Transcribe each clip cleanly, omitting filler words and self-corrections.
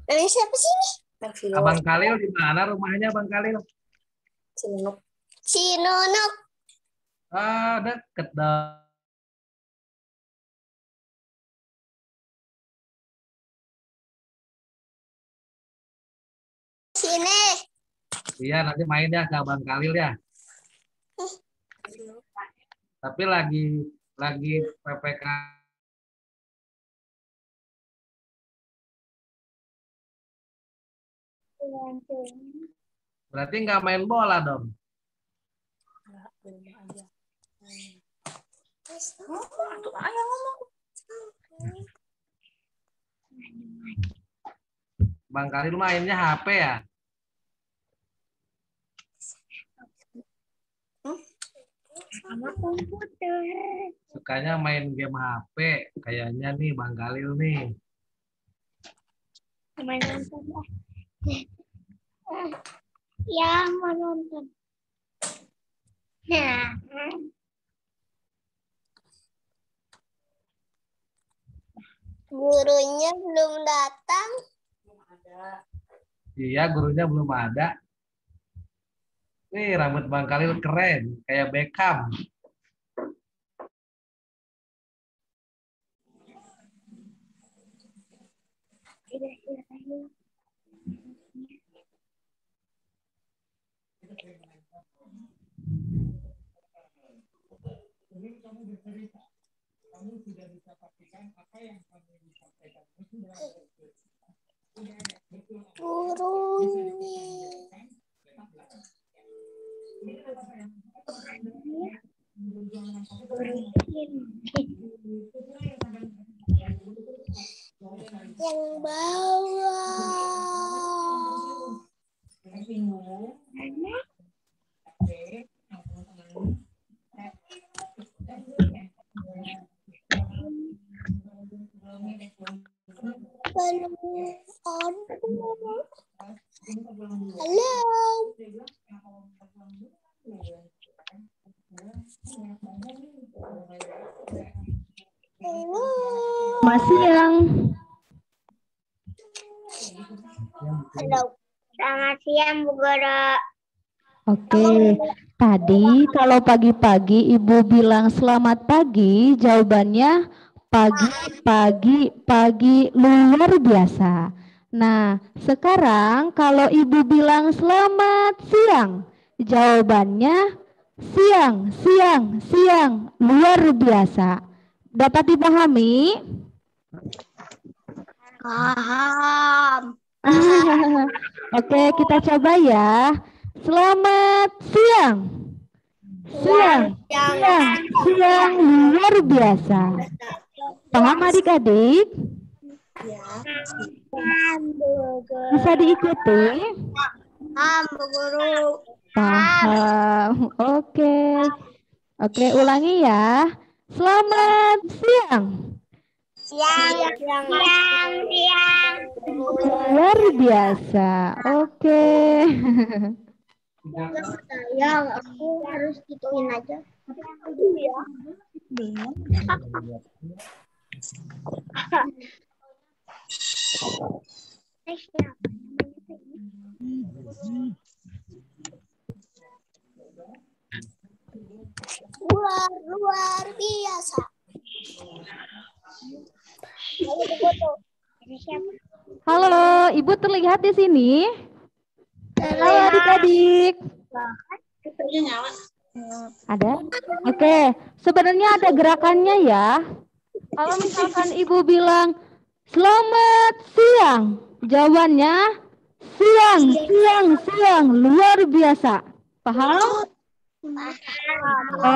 Dari siapa sih ini? Abang Khalil di mana rumahnya Bang Khalil? Cinunuk. Cinunuk. Ah, deket dong. Sini. Iya, nanti main ya ke Abang Khalil ya. Tapi lagi PPK. Berarti nggak main bola dong. Bang Khalil mainnya HP ya? Sama komputer. Sukanya main game HP. Kayaknya nih Bang Khalil nih. Main nonton lah. Ya, mau nonton. Nah. Gurunya belum datang. Iya, gurunya belum ada. Nih, rambut Bang Khalil keren. Kayak Beckham. Kamu sudah bisa pastikan apa yang kamu disampaikan itu yang bawah. Halo. Selamat siang. Halo. Selamat siang, Bu Guru. Oke, tadi kalau pagi-pagi Ibu bilang selamat pagi, jawabannya pagi, pagi, pagi, luar biasa. Nah, sekarang kalau Ibu bilang selamat siang, jawabannya siang, siang, siang, luar biasa. Dapat dipahami? Paham. Oke, kita coba ya. Selamat siang. Siang, siang, siang, luar biasa. Paham adik-adik? Bisa diikuti? Paham, Bu Guru. Paham. Oke. Oke, ulangi ya. Selamat siang. Siang. Luar biasa. Oke. Sayang, aku harus gituin aja. Iya. Luar biasa. Halo, Ibu terlihat di sini? Halo adik-adik. Ada? Oke, sebenarnya ada gerakannya ya. Kalau misalkan Ibu bilang selamat siang, jawabannya siang, siang, siang, luar biasa. Paham?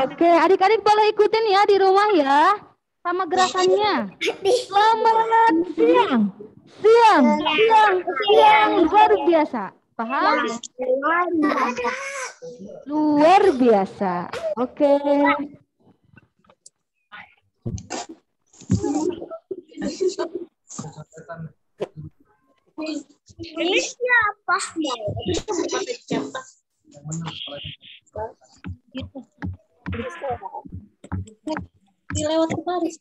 Oke, adik-adik boleh ikutin ya di rumah ya, sama gerakannya. Selamat siang, siang, siang, siang, luar biasa. Paham? Luar biasa. Oke. Ini siapa? dilewat kemarin.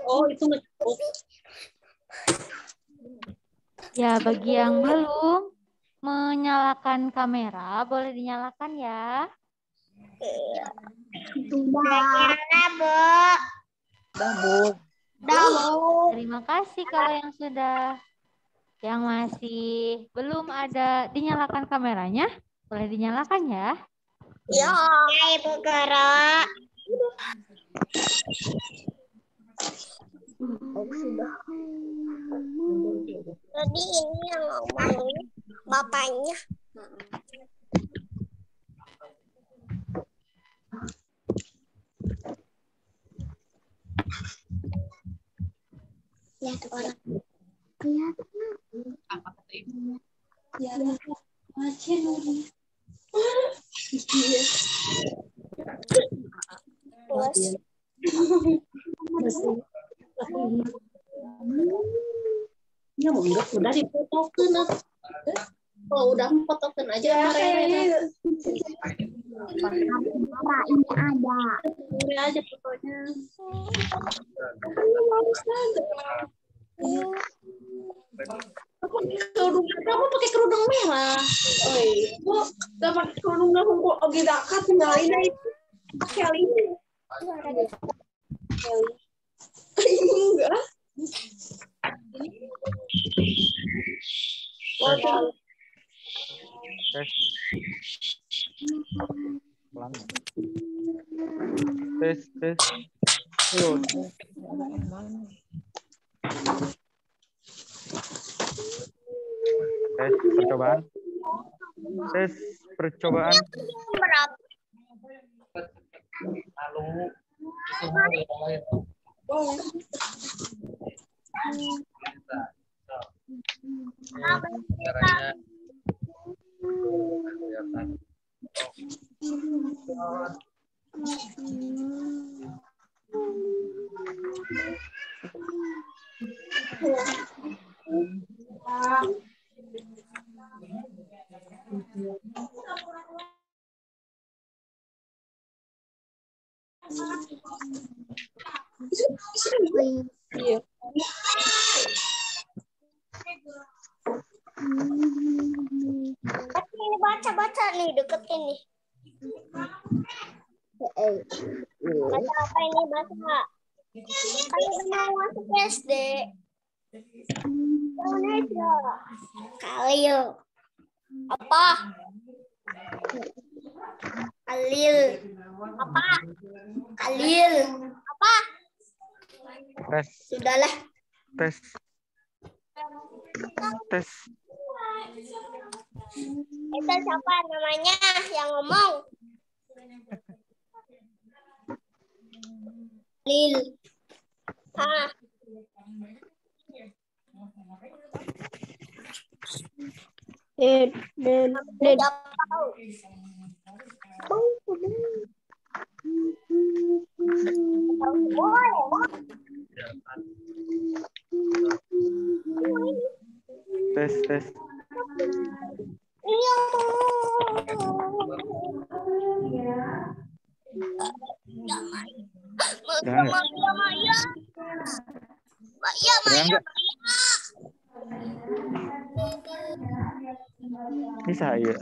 Oh, itu Ya, bagi yang belum menyalakan kamera, boleh dinyalakan ya. Sudah. Bu. Terima kasih kalau yang sudah. Yang masih belum ada dinyalakan kameranya, boleh dinyalakan ya. Ya, Ibu Guru. Sudah. Tadi ini yang ngomong bapaknya. Lihat orang. Lihat. Apa kata ibu? Ya, macam ini. Ya, enggak udah difotokan. Kalau udah fotokan aja kemarin. Ini ada. Ini aja fotonya. Kamu pakai kerudung merah. Oh iya. Kok gak pakai kerudung merah kok lagi dekat tinggalin itu. Kali ini. Enggak. Tes. Tes percobaan. Tes percobaan. Lalu semua yang lain. Caranya kelihatan. Iya. Ini baca nih deket ini. Baca apa ini baca? Kan udah mau masuk SD. Indonesia. Khalil. Apa? Khalil. Apa? Khalil. Apa? Tes. Sudahlah. Tes. Itu siapa namanya yang ngomong? Lil. Ah. Tes. Ini saya.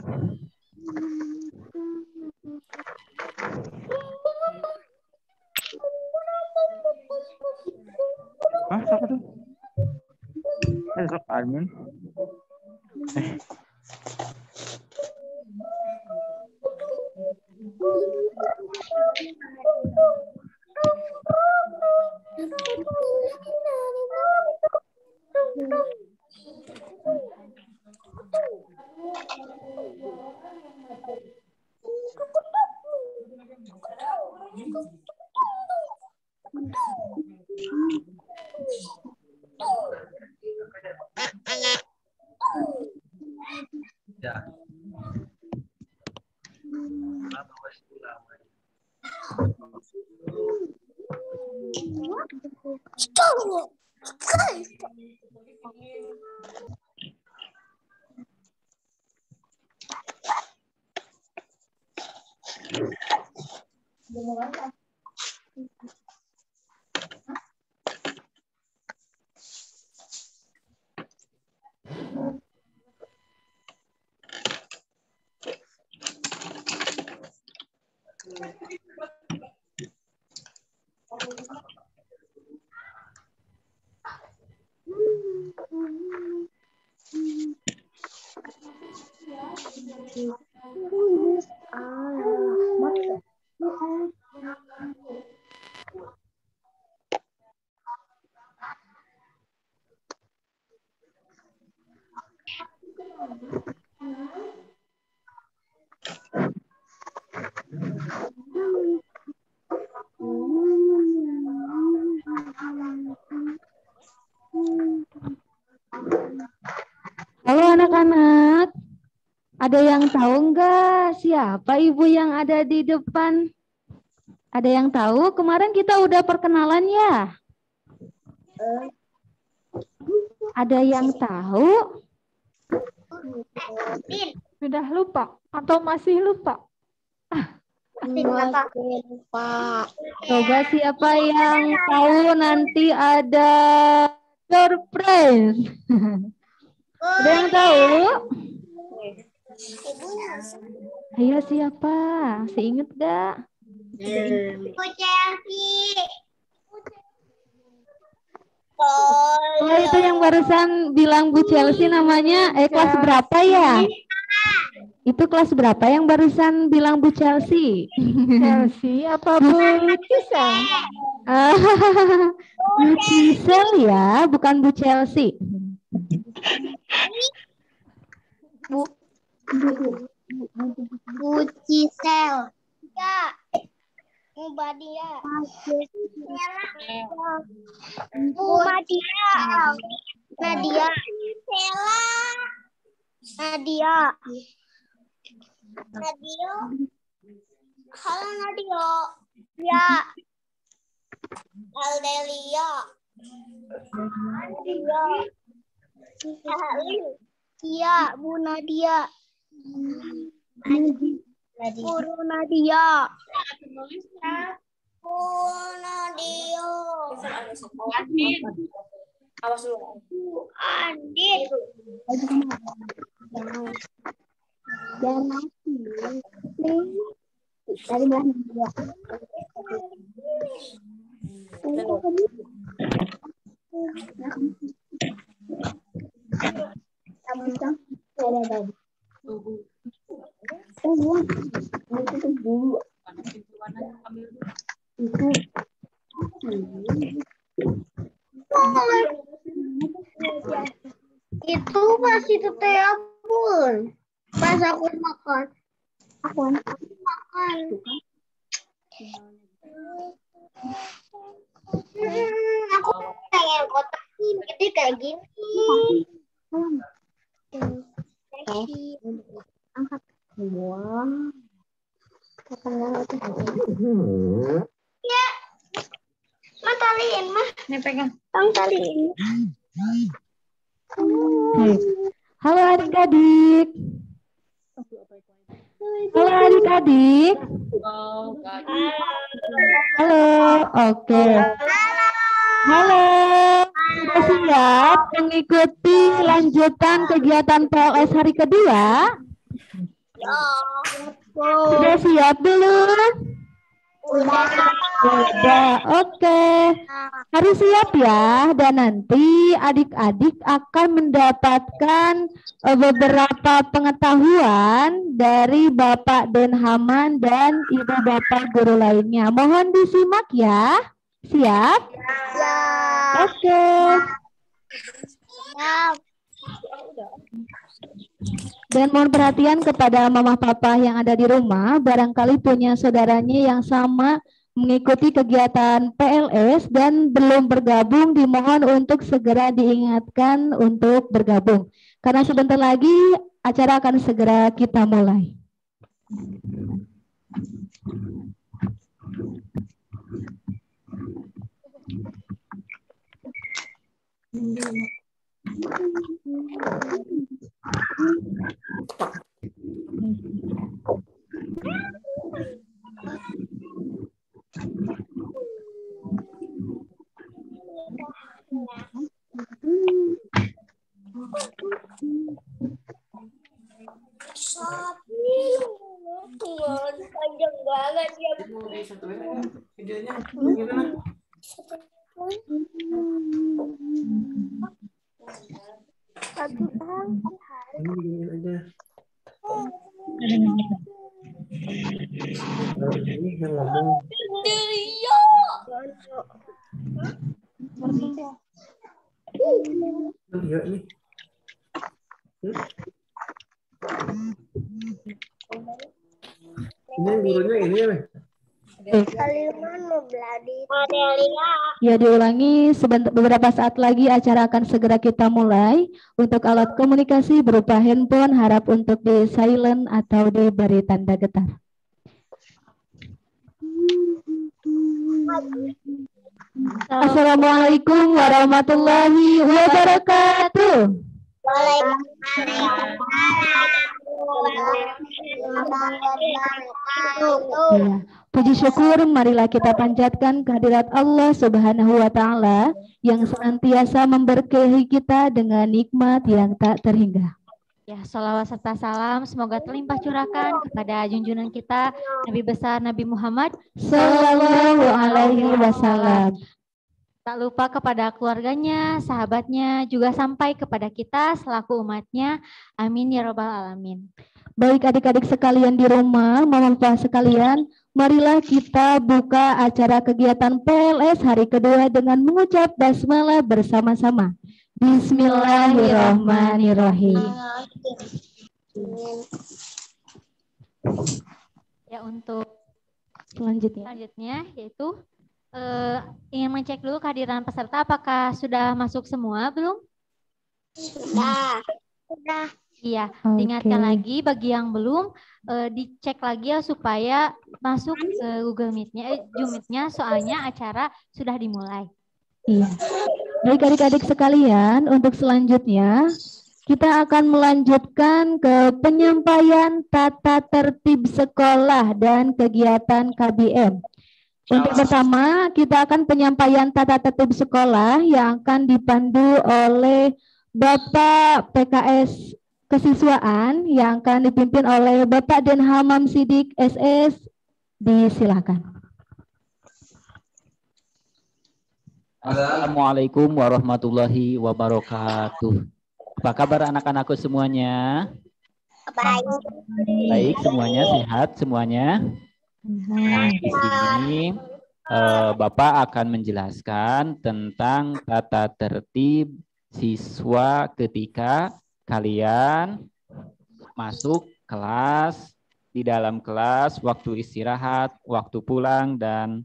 Hah, siapa tuh? Admin. Ya. Apa wes ulama? Halo anak-anak, ada yang tahu nggak siapa ibu yang ada di depan? Ada yang tahu? Kemarin kita udah perkenalan ya? Ada yang tahu? Sudah lupa atau masih lupa? Coba siapa yang tahu nanti ada surprise? Ada yang tahu? Ayo siapa? Masih inget gak? Oh itu yang barusan bilang Bu Chelsea namanya, kelas berapa ya? Itu kelas berapa yang barusan bilang Bu Chelsea? Chelsea apa Bu Cisel? Bu Cisel ya, bukan Bu Chelsea. Bu Cisel. Ya. Mubadia. Bu Madia. Nadia. Sela. Nadia. Nadia. Halo Nadia. Ya. Aldelia. Nadia. Iya, Bu Nadia. Guru Nadia. Bu Nadia. Awas dulu. Adit. Dan mati. Dari mana dia? Itu masih teteh abun. Pas aku makan. Aku makan. Aku pengen kotakin gede kayak gini. Angkat. Wow. Ya. Mah taliin mah. Nih pegang. Taliin. Halo adik-adik. Halo adik-adik. Halo, oke. Halo, sudah siap mengikuti lanjutan kegiatan PLS hari kedua? Sudah siap belum? Udah, oke. Harus siap ya, dan nanti adik-adik akan mendapatkan beberapa pengetahuan dari Bapak Denhaman dan Ibu Bapak guru lainnya. Mohon disimak ya. Siap? Oke. Dan mohon perhatian kepada mama papa yang ada di rumah, barangkali punya saudaranya yang sama mengikuti kegiatan PLS dan belum bergabung, dimohon untuk segera diingatkan untuk bergabung. Karena sebentar lagi acara akan segera kita mulai. Sapi, panjang banget ya. Videonya gimana? Satu tahun. Ini begini aja. Ini yang ngomong. Iya ini. Ini gurunya ini ya. Kalian mau belajar. Ya, diulangi beberapa saat lagi acara akan segera kita mulai. Untuk alat komunikasi berupa handphone harap untuk di silent atau diberi tanda getar. Assalamualaikum warahmatullahi wabarakatuh. Ya, puji syukur marilah kita panjatkan kehadirat Allah Subhanahu wa taala yang senantiasa memberkahi kita dengan nikmat yang tak terhingga. Ya, salawat serta salam semoga terlimpah curahkan kepada junjungan kita Nabi besar Nabi Muhammad Sallallahu alaihi wasallam. Tak lupa kepada keluarganya, sahabatnya, juga sampai kepada kita selaku umatnya. Amin ya robbal alamin. Baik adik-adik sekalian di rumah, mama papa sekalian, marilah kita buka acara kegiatan PLS hari kedua dengan mengucap basmalah bersama-sama. Bismillahirrahmanirrahim. Ya, untuk Selanjutnya yaitu ingin mengecek dulu kehadiran peserta apakah sudah masuk semua belum? Sudah. Iya, Oke. diingatkan lagi bagi yang belum dicek lagi ya supaya masuk ke Google Meet-nya, Zoom Meet-nya soalnya acara sudah dimulai. Iya. Baik adik-adik sekalian, untuk selanjutnya kita akan melanjutkan ke penyampaian tata tertib sekolah dan kegiatan KBM. Untuk pertama, kita akan penyampaian tata tertib sekolah yang akan dipandu oleh Bapak PKS Kesiswaan yang akan dipimpin oleh Bapak Den Hamam Sidik SS. Disilakan. Assalamualaikum warahmatullahi wabarakatuh. Apa kabar anak-anakku semuanya? Baik, semuanya sehat semuanya. Nah, di sini Bapak akan menjelaskan tentang tata tertib siswa ketika kalian masuk kelas, di dalam kelas, waktu istirahat, waktu pulang, dan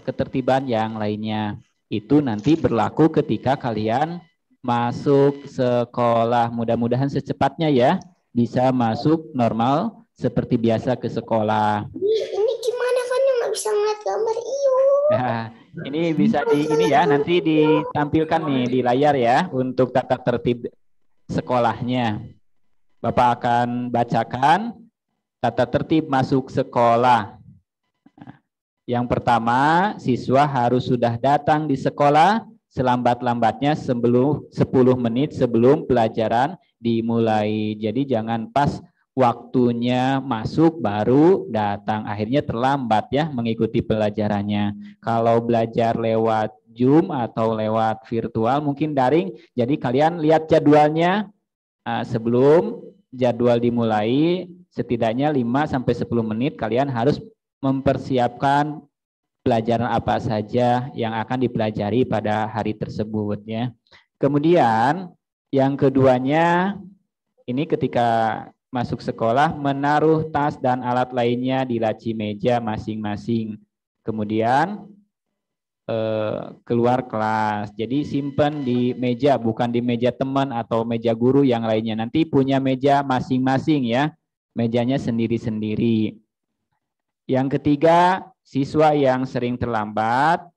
ketertiban yang lainnya. Itu nanti berlaku ketika kalian masuk sekolah. Mudah-mudahan secepatnya ya bisa masuk normal seperti biasa ke sekolah. Ini gimana kan nggak bisa ngeliat gambar iyo? Nah, ini bisa nanti ditampilkan nih di layar ya untuk tata tertib sekolahnya. Bapak akan bacakan tata tertib masuk sekolah. Yang pertama, siswa harus sudah datang di sekolah selambat-lambatnya 10 menit sebelum pelajaran dimulai. Jadi jangan pas waktunya masuk baru datang, akhirnya terlambat ya mengikuti pelajarannya. Kalau belajar lewat Zoom atau lewat virtual mungkin daring, jadi kalian lihat jadwalnya sebelum jadwal dimulai, setidaknya 5-10 menit kalian harus mempersiapkan pelajaran apa saja yang akan dipelajari pada hari tersebut ya. Kemudian yang keduanya, ini ketika masuk sekolah menaruh tas dan alat lainnya di laci meja masing-masing. Kemudian keluar kelas. Jadi simpan di meja, bukan di meja teman atau meja guru yang lainnya. Nanti punya meja masing-masing ya. Mejanya sendiri-sendiri. Yang ketiga, siswa yang sering terlambat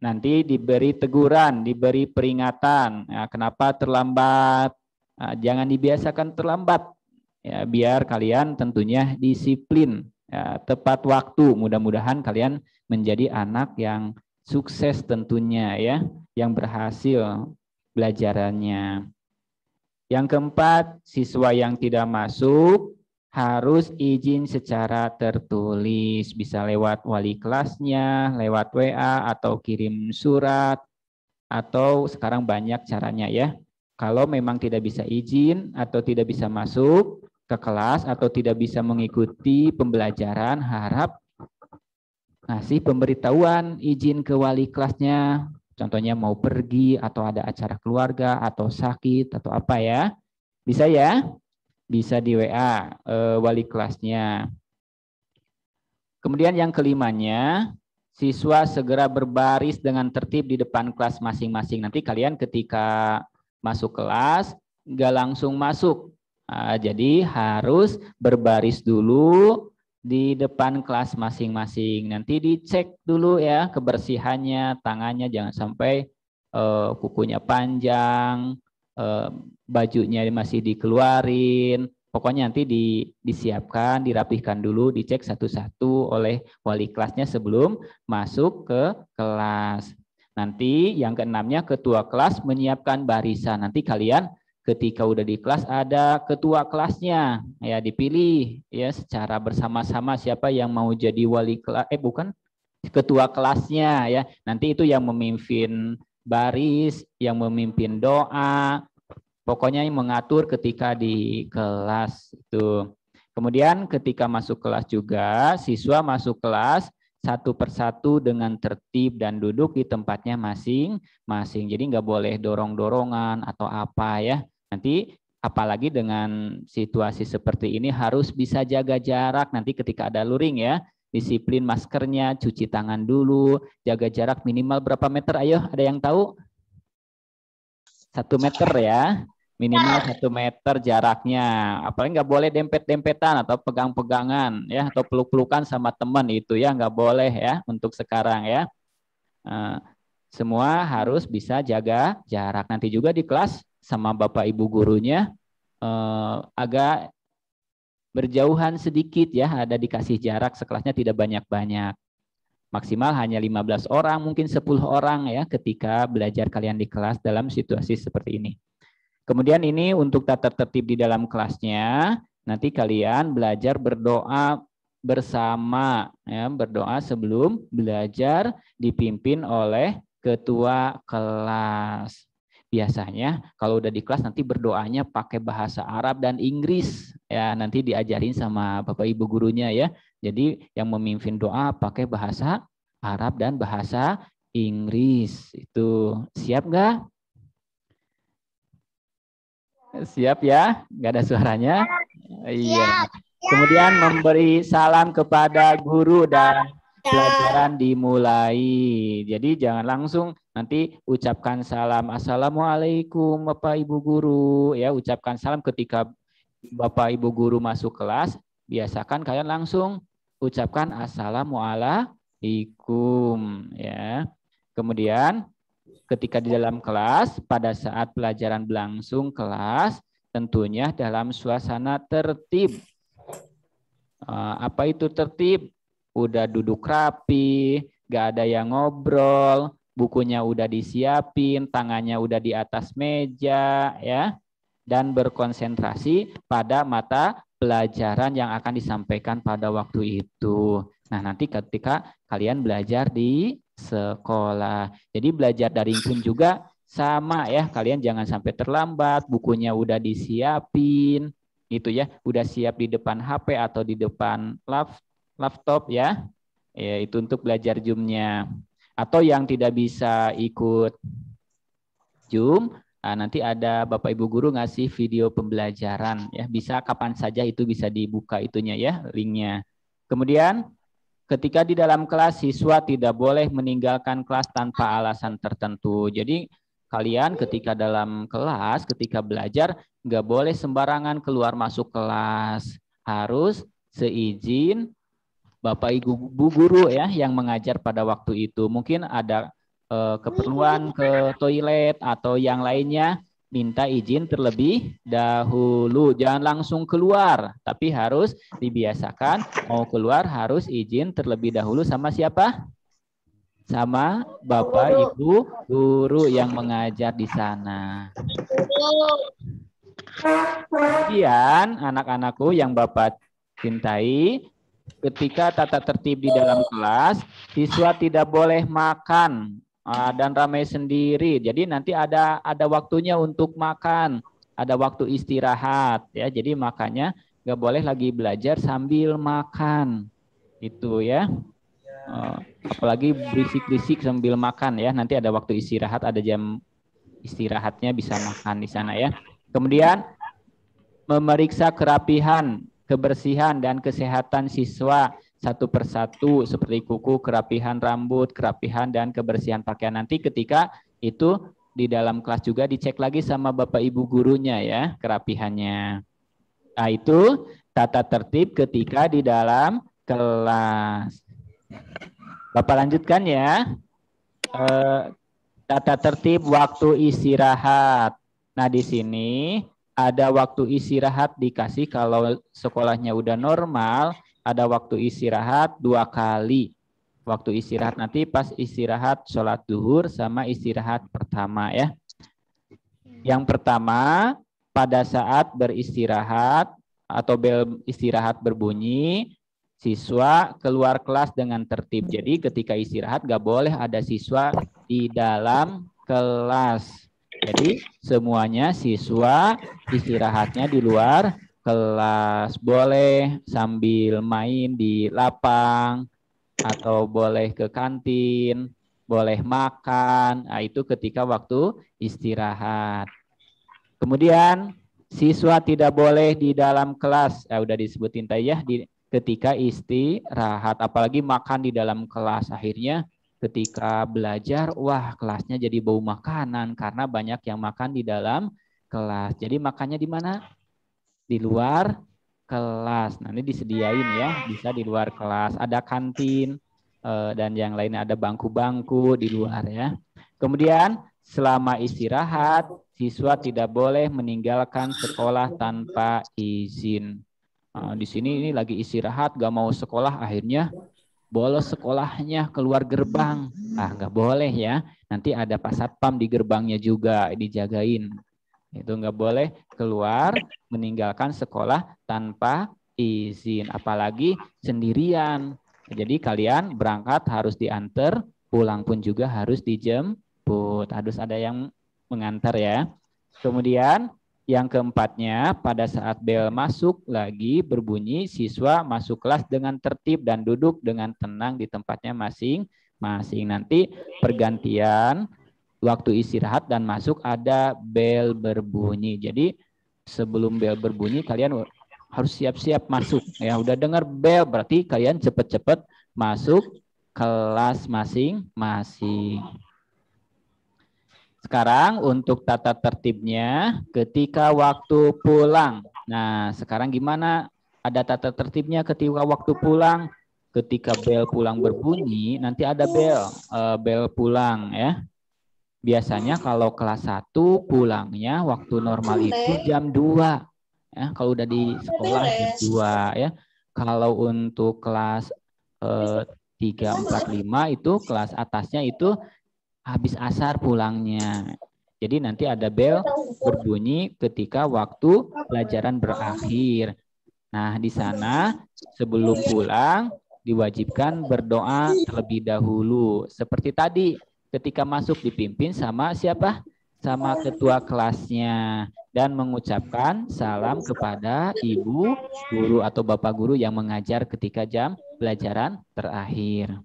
nanti diberi teguran, diberi peringatan. Nah, kenapa terlambat? Nah, jangan dibiasakan terlambat. Ya, biar kalian tentunya disiplin, ya, tepat waktu. Mudah-mudahan kalian menjadi anak yang sukses tentunya ya, yang berhasil belajarannya. Yang keempat, siswa yang tidak masuk harus izin secara tertulis, bisa lewat wali kelasnya, lewat WA atau kirim surat, atau sekarang banyak caranya ya. Kalau memang tidak bisa izin atau tidak bisa masuk ke kelas atau tidak bisa mengikuti pembelajaran, harap ngasih pemberitahuan izin ke wali kelasnya. Contohnya mau pergi atau ada acara keluarga atau sakit atau apa ya. Bisa ya? Bisa di WA wali kelasnya. Kemudian yang kelimanya, siswa segera berbaris dengan tertib di depan kelas masing-masing. Nanti kalian ketika masuk kelas nggak langsung masuk. Jadi harus berbaris dulu di depan kelas masing-masing. Nanti dicek dulu ya kebersihannya, tangannya jangan sampai kukunya panjang, bajunya masih dikeluarin. Pokoknya nanti disiapkan, dirapihkan dulu, dicek satu-satu oleh wali kelasnya sebelum masuk ke kelas. Nanti yang keenamnya, ketua kelas menyiapkan barisan. Nanti kalian ketika udah di kelas ada ketua kelasnya, ya dipilih ya secara bersama-sama siapa yang mau jadi wali kelas, ketua kelasnya ya. Nanti itu yang memimpin baris, yang memimpin doa, pokoknya yang mengatur ketika di kelas itu. Kemudian ketika masuk kelas juga, siswa masuk kelas satu persatu dengan tertib dan duduk di tempatnya masing-masing. Jadi nggak boleh dorong-dorongan atau apa ya. Nanti apalagi dengan situasi seperti ini harus bisa jaga jarak. Nanti ketika ada luring ya, disiplin maskernya, cuci tangan dulu, jaga jarak minimal berapa meter? Ayo, ada yang tahu? 1 meter ya, minimal 1 meter jaraknya. Apalagi nggak boleh dempet-dempetan atau pegang-pegangan ya, atau peluk-pelukan sama teman itu ya, nggak boleh ya untuk sekarang ya. Semua harus bisa jaga jarak. Nanti juga di kelas sama Bapak Ibu gurunya agak berjauhan sedikit ya, ada dikasih jarak sekelasnya tidak banyak-banyak. Maksimal hanya 15 orang, mungkin 10 orang ya ketika belajar kalian di kelas dalam situasi seperti ini. Kemudian ini untuk tata tertib di dalam kelasnya, nanti kalian belajar berdoa bersama ya, berdoa sebelum belajar dipimpin oleh ketua kelas. Biasanya kalau udah di kelas nanti berdoanya pakai bahasa Arab dan Inggris ya, nanti diajarin sama Bapak Ibu gurunya ya. Jadi yang memimpin doa pakai bahasa Arab dan bahasa Inggris. Itu siap nggak? Siap ya? Nggak ada suaranya? Iya. Kemudian memberi salam kepada guru dan pelajaran dimulai. Jadi jangan langsung nanti ucapkan salam. Assalamualaikum Bapak Ibu guru. Ya, ucapkan salam ketika Bapak Ibu guru masuk kelas. Biasakan kalian langsung ucapkan assalamualaikum ya. Kemudian ketika di dalam kelas, pada saat pelajaran berlangsung kelas, tentunya dalam suasana tertib. Apa itu tertib? Udah duduk rapi, gak ada yang ngobrol, bukunya udah disiapin, tangannya udah di atas meja ya, dan berkonsentrasi pada mata pelajaran yang akan disampaikan pada waktu itu. Nah, nanti ketika kalian belajar di sekolah. Jadi belajar daring pun juga sama ya, kalian jangan sampai terlambat, bukunya udah disiapin, gitu ya, udah siap di depan HP atau di depan laptop ya. Ya, itu untuk belajar Zoom-nya. Atau yang tidak bisa ikut Zoom, nanti ada Bapak Ibu guru ngasih video pembelajaran ya, bisa kapan saja itu bisa dibuka itunya ya, linknya. Kemudian ketika di dalam kelas, siswa tidak boleh meninggalkan kelas tanpa alasan tertentu. Jadi kalian ketika dalam kelas, ketika belajar, nggak boleh sembarangan keluar masuk kelas. Harus seizin Bapak Ibu guru ya yang mengajar pada waktu itu. Mungkin ada keperluan ke toilet atau yang lainnya, minta izin terlebih dahulu. Jangan langsung keluar, tapi harus dibiasakan mau keluar harus izin terlebih dahulu sama siapa? Sama Bapak Ibu guru yang mengajar di sana. Kemudian anak-anakku yang Bapak cintai, ketika tata tertib di dalam kelas, siswa tidak boleh makan dan ramai sendiri. Jadi nanti ada waktunya untuk makan, ada waktu istirahat ya. Jadi makanya nggak boleh lagi belajar sambil makan. Itu ya. Apalagi berisik-berisik sambil makan ya. Nanti ada waktu istirahat, ada jam istirahatnya bisa makan di sana ya. Kemudian memeriksa kerapihan, kebersihan dan kesehatan siswa satu persatu seperti kuku, kerapihan rambut, kerapihan dan kebersihan pakaian. Nanti ketika itu di dalam kelas juga dicek lagi sama Bapak Ibu gurunya ya, kerapihannya. Nah, itu tata tertib ketika di dalam kelas. Bapak lanjutkan ya. Tata tertib waktu istirahat. Nah, di sini ada waktu istirahat dikasih kalau sekolahnya udah normal, ada waktu istirahat 2 kali. Waktu istirahat nanti pas istirahat sholat duhur sama istirahat pertama ya. Yang pertama pada saat beristirahat atau bel istirahat berbunyi, siswa keluar kelas dengan tertib. Jadi ketika istirahat gak boleh ada siswa di dalam kelas. Jadi semuanya siswa istirahatnya di luar kelas. Boleh sambil main di lapang atau boleh ke kantin, boleh makan. Nah, itu ketika waktu istirahat. Kemudian siswa tidak boleh di dalam kelas. Udah disebutin tadi ya, ketika istirahat, apalagi makan di dalam kelas. Akhirnya ketika belajar, wah kelasnya jadi bau makanan karena banyak yang makan di dalam kelas. Jadi makannya di mana? Di luar kelas. Nanti disediain ya, bisa di luar kelas. Ada kantin dan yang lainnya, ada bangku-bangku di luar ya. Kemudian selama istirahat, siswa tidak boleh meninggalkan sekolah tanpa izin. Di sini ini lagi istirahat, gak mau sekolah, akhirnya bolos sekolahnya keluar gerbang. Nggak boleh ya. Nanti ada Pak Satpam di gerbangnya juga dijagain. Itu nggak boleh keluar meninggalkan sekolah tanpa izin. Apalagi sendirian. Jadi kalian berangkat harus diantar, pulang pun juga harus dijemput. Harus ada yang mengantar ya. Kemudian yang keempatnya, pada saat bel masuk lagi berbunyi, siswa masuk kelas dengan tertib dan duduk dengan tenang di tempatnya masing-masing. Nanti pergantian waktu istirahat dan masuk ada bel berbunyi. Jadi sebelum bel berbunyi kalian harus siap-siap masuk. Ya, udah dengar bel berarti kalian cepet-cepet masuk kelas masing-masing. Sekarang untuk tata tertibnya ketika waktu pulang. Nah, sekarang gimana? Ada tata tertibnya ketika waktu pulang. Ketika bel pulang berbunyi, nanti ada bel pulang ya. Biasanya kalau kelas 1 pulangnya waktu normal itu jam 2. Ya, kalau udah di sekolah jam 2 ya. Kalau untuk kelas 3, 4, 5 itu kelas atasnya itu habis asar pulangnya. Jadi nanti ada bel berbunyi ketika waktu pelajaran berakhir. Nah, di sana sebelum pulang diwajibkan berdoa terlebih dahulu. Seperti tadi, ketika masuk dipimpin sama siapa? Sama ketua kelasnya. Dan mengucapkan salam kepada ibu guru atau bapak guru yang mengajar ketika jam pelajaran terakhir.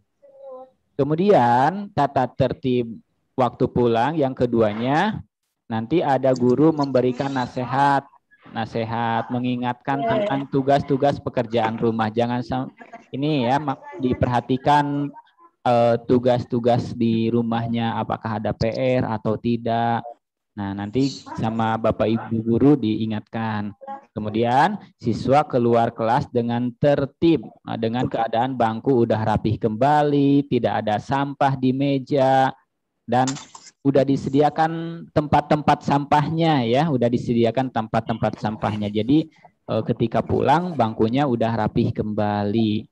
Kemudian tata tertib waktu pulang yang keduanya, nanti ada guru memberikan nasihat, mengingatkan tentang tugas-tugas pekerjaan rumah. Jangan ini ya, diperhatikan tugas-tugas di rumahnya apakah ada PR atau tidak. Nah, nanti sama Bapak Ibu guru diingatkan. Kemudian siswa keluar kelas dengan tertib, dengan keadaan bangku udah rapih kembali, tidak ada sampah di meja, dan udah disediakan tempat-tempat sampahnya ya, udah disediakan tempat-tempat sampahnya. Jadi ketika pulang bangkunya udah rapih kembali.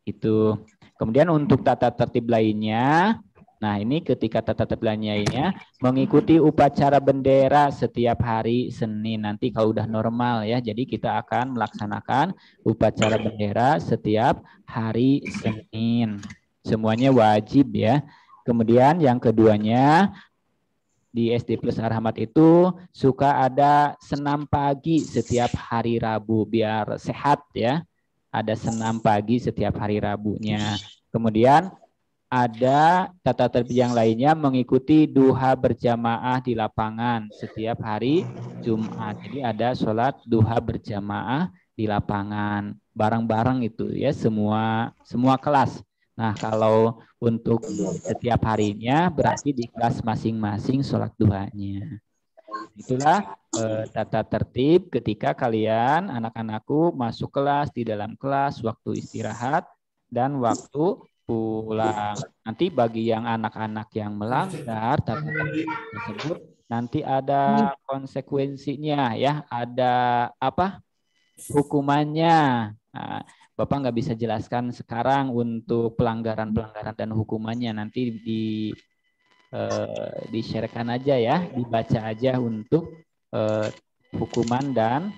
Itu. Kemudian untuk tata tertib lainnya, Nah, ini ketika tata tertib lainnya mengikuti upacara bendera setiap hari Senin. Nanti kalau udah normal ya, jadi kita akan melaksanakan upacara bendera setiap hari Senin. Semuanya wajib ya. Kemudian yang keduanya, di SD Plus Arhamat itu suka ada senam pagi setiap hari Rabu biar sehat ya. Ada senam pagi setiap hari Rabunya. Kemudian ada tata tertib yang lainnya mengikuti duha berjamaah di lapangan setiap hari Jumat. Jadi ada sholat duha berjamaah di lapangan bareng-bareng itu ya semua kelas. Nah, kalau untuk setiap harinya berarti di kelas masing-masing sholat duhanya. Itulah tata tertib ketika kalian anak-anakku masuk kelas, di dalam kelas, waktu istirahat, dan waktu pulang. Nanti bagi yang anak-anak yang melanggar tata tertib tersebut, nanti ada konsekuensinya ya, ada apa? Hukumannya. Nah, Bapak nggak bisa jelaskan sekarang untuk pelanggaran-pelanggaran dan hukumannya, nanti di-sharekan aja ya, dibaca aja untuk hukuman dan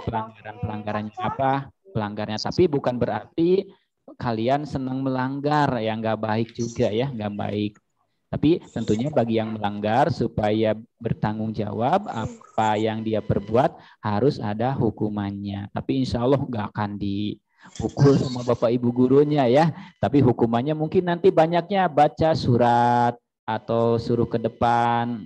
pelanggaran-pelanggarannya apa pelanggarnya. Tapi bukan berarti kalian senang melanggar, ya nggak baik juga ya, nggak baik. Tapi tentunya bagi yang melanggar supaya bertanggung jawab apa yang dia perbuat harus ada hukumannya. Tapi insya Allah nggak akan dipukul sama bapak ibu gurunya ya. Tapi hukumannya mungkin nanti banyaknya baca surat atau suruh ke depan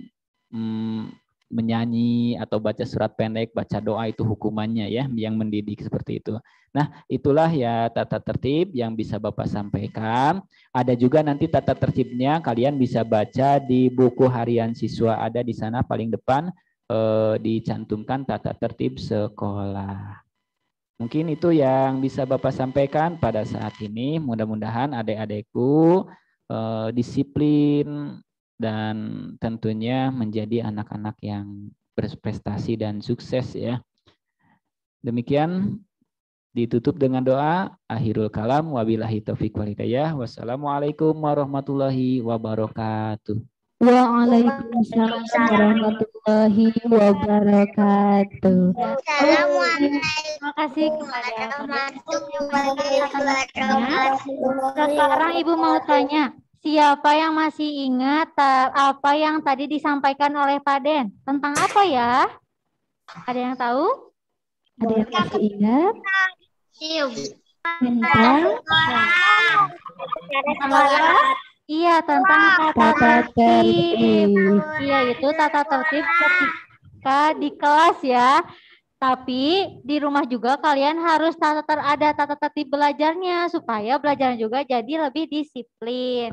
menyanyi atau baca surat pendek, baca doa, itu hukumannya ya, yang mendidik seperti itu. Nah, itulah ya tata tertib yang bisa Bapak sampaikan. Ada juga nanti tata tertibnya kalian bisa baca di buku harian siswa, ada di sana paling depan dicantumkan tata tertib sekolah. Mungkin itu yang bisa Bapak sampaikan pada saat ini. Mudah-mudahan adik-adikku disiplin dan tentunya menjadi anak-anak yang berprestasi dan sukses ya. Demikian, ditutup dengan doa. Akhirul kalam, wabillahi taufiq wal hidayah. Wassalamualaikum warahmatullahi wabarakatuh. Waalaikumsalam warahmatullahi wabarakatuh. Terima kasih kepada Sekarang Ibu mau tanya, siapa yang masih ingat apa yang tadi disampaikan oleh Pak Den? Tentang apa ya? Ada yang tahu? Ada yang masih ingat? Tentang iya, tentang tata tertib. Iya, itu tata tertib ketika di kelas ya. Tapi di rumah juga kalian harus ada tata tertib belajarnya supaya belajar juga jadi lebih disiplin.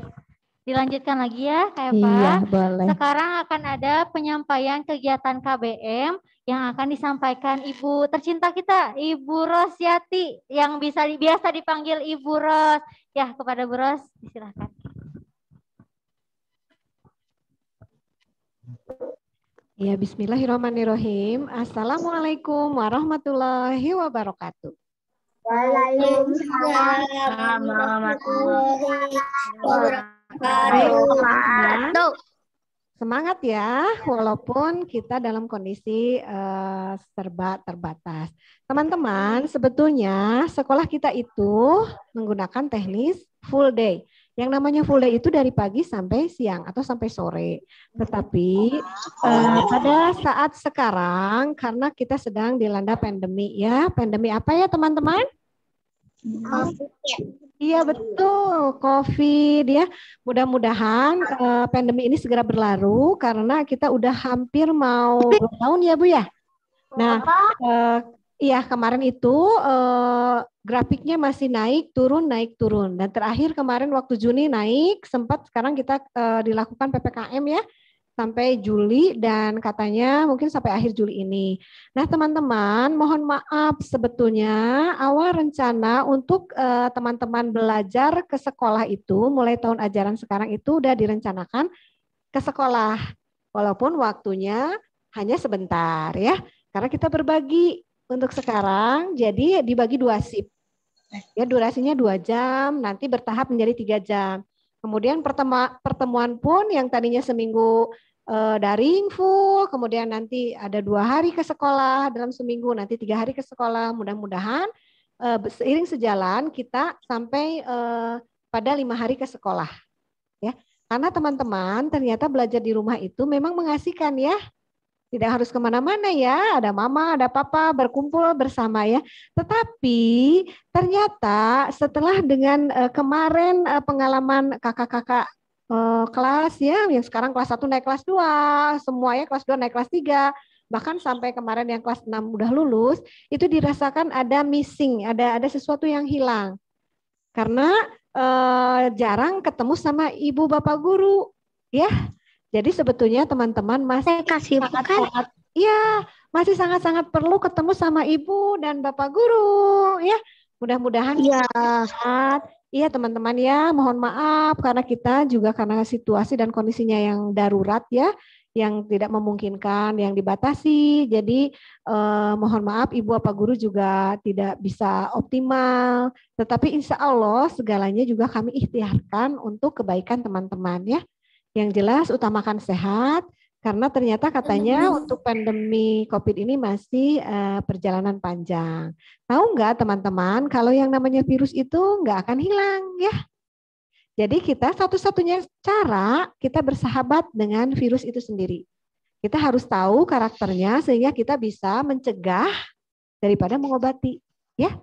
Dilanjutkan lagi ya, Kak Eva. Iya, boleh. Sekarang akan ada penyampaian kegiatan KBM yang akan disampaikan Ibu tercinta kita, Ibu Rosyati, yang biasa dipanggil Ibu Ros. Ya, kepada Bu Ros, silakan. Ya, bismillahirrahmanirrahim. Assalamualaikum warahmatullahi wabarakatuh. Waalaikumsalam warahmatullahi wabarakatuh. Semangat ya, walaupun kita dalam kondisi serba terbatas. Teman-teman, sebetulnya sekolah kita itu menggunakan teknis full day. Yang namanya full day itu dari pagi sampai siang atau sampai sore. Tetapi pada saat sekarang, karena kita sedang dilanda pandemi ya. Pandemi apa ya teman-teman? Iya betul, COVID ya. Mudah-mudahan pandemi ini segera berlalu karena kita udah hampir mau 2 tahun ya Bu ya. Nah, iya kemarin itu grafiknya masih naik turun. Dan terakhir kemarin waktu Juni naik, sempat sekarang kita dilakukan PPKM ya. Sampai Juli dan katanya mungkin sampai akhir Juli ini. Nah teman-teman mohon maaf sebetulnya awal rencana untuk teman-teman belajar ke sekolah itu mulai tahun ajaran sekarang itu udah direncanakan ke sekolah. Walaupun waktunya hanya sebentar ya. Karena kita berbagi untuk sekarang jadi dibagi 2 shift. Ya durasinya 2 jam nanti bertahap menjadi 3 jam. Kemudian pertemuan pun yang tadinya seminggu daring full, kemudian nanti ada 2 hari ke sekolah dalam seminggu, nanti 3 hari ke sekolah. Mudah-mudahan seiring sejalan kita sampai pada 5 hari ke sekolah, ya. Karena teman-teman ternyata belajar di rumah itu memang mengasihkan ya. Tidak harus kemana-mana ya, ada mama, ada papa, berkumpul bersama ya. Tetapi ternyata setelah dengan kemarin pengalaman kakak-kakak kelas ya, yang sekarang kelas 1 naik kelas 2, semuanya kelas 2 naik kelas 3, bahkan sampai kemarin yang kelas 6 udah lulus, itu dirasakan ada missing, ada sesuatu yang hilang. Karena jarang ketemu sama ibu bapak guru ya. Jadi sebetulnya teman-teman masih sangat-sangat, ya, masih sangat-sangat perlu ketemu sama ibu dan bapak guru, ya. Mudah-mudahan iya teman-teman ya. Mohon maaf karena kita juga karena situasi dan kondisinya yang darurat ya, yang tidak memungkinkan, yang dibatasi. Jadi mohon maaf ibu bapak guru juga tidak bisa optimal. Tetapi insya Allah segalanya juga kami ikhtiarkan untuk kebaikan teman-teman ya. Yang jelas utamakan sehat, karena ternyata katanya untuk pandemi COVID ini masih perjalanan panjang. Tahu nggak teman-teman, kalau yang namanya virus itu nggak akan hilang ya. Jadi kita satu-satunya cara kita bersahabat dengan virus itu sendiri. Kita harus tahu karakternya sehingga kita bisa mencegah daripada mengobati. Ya,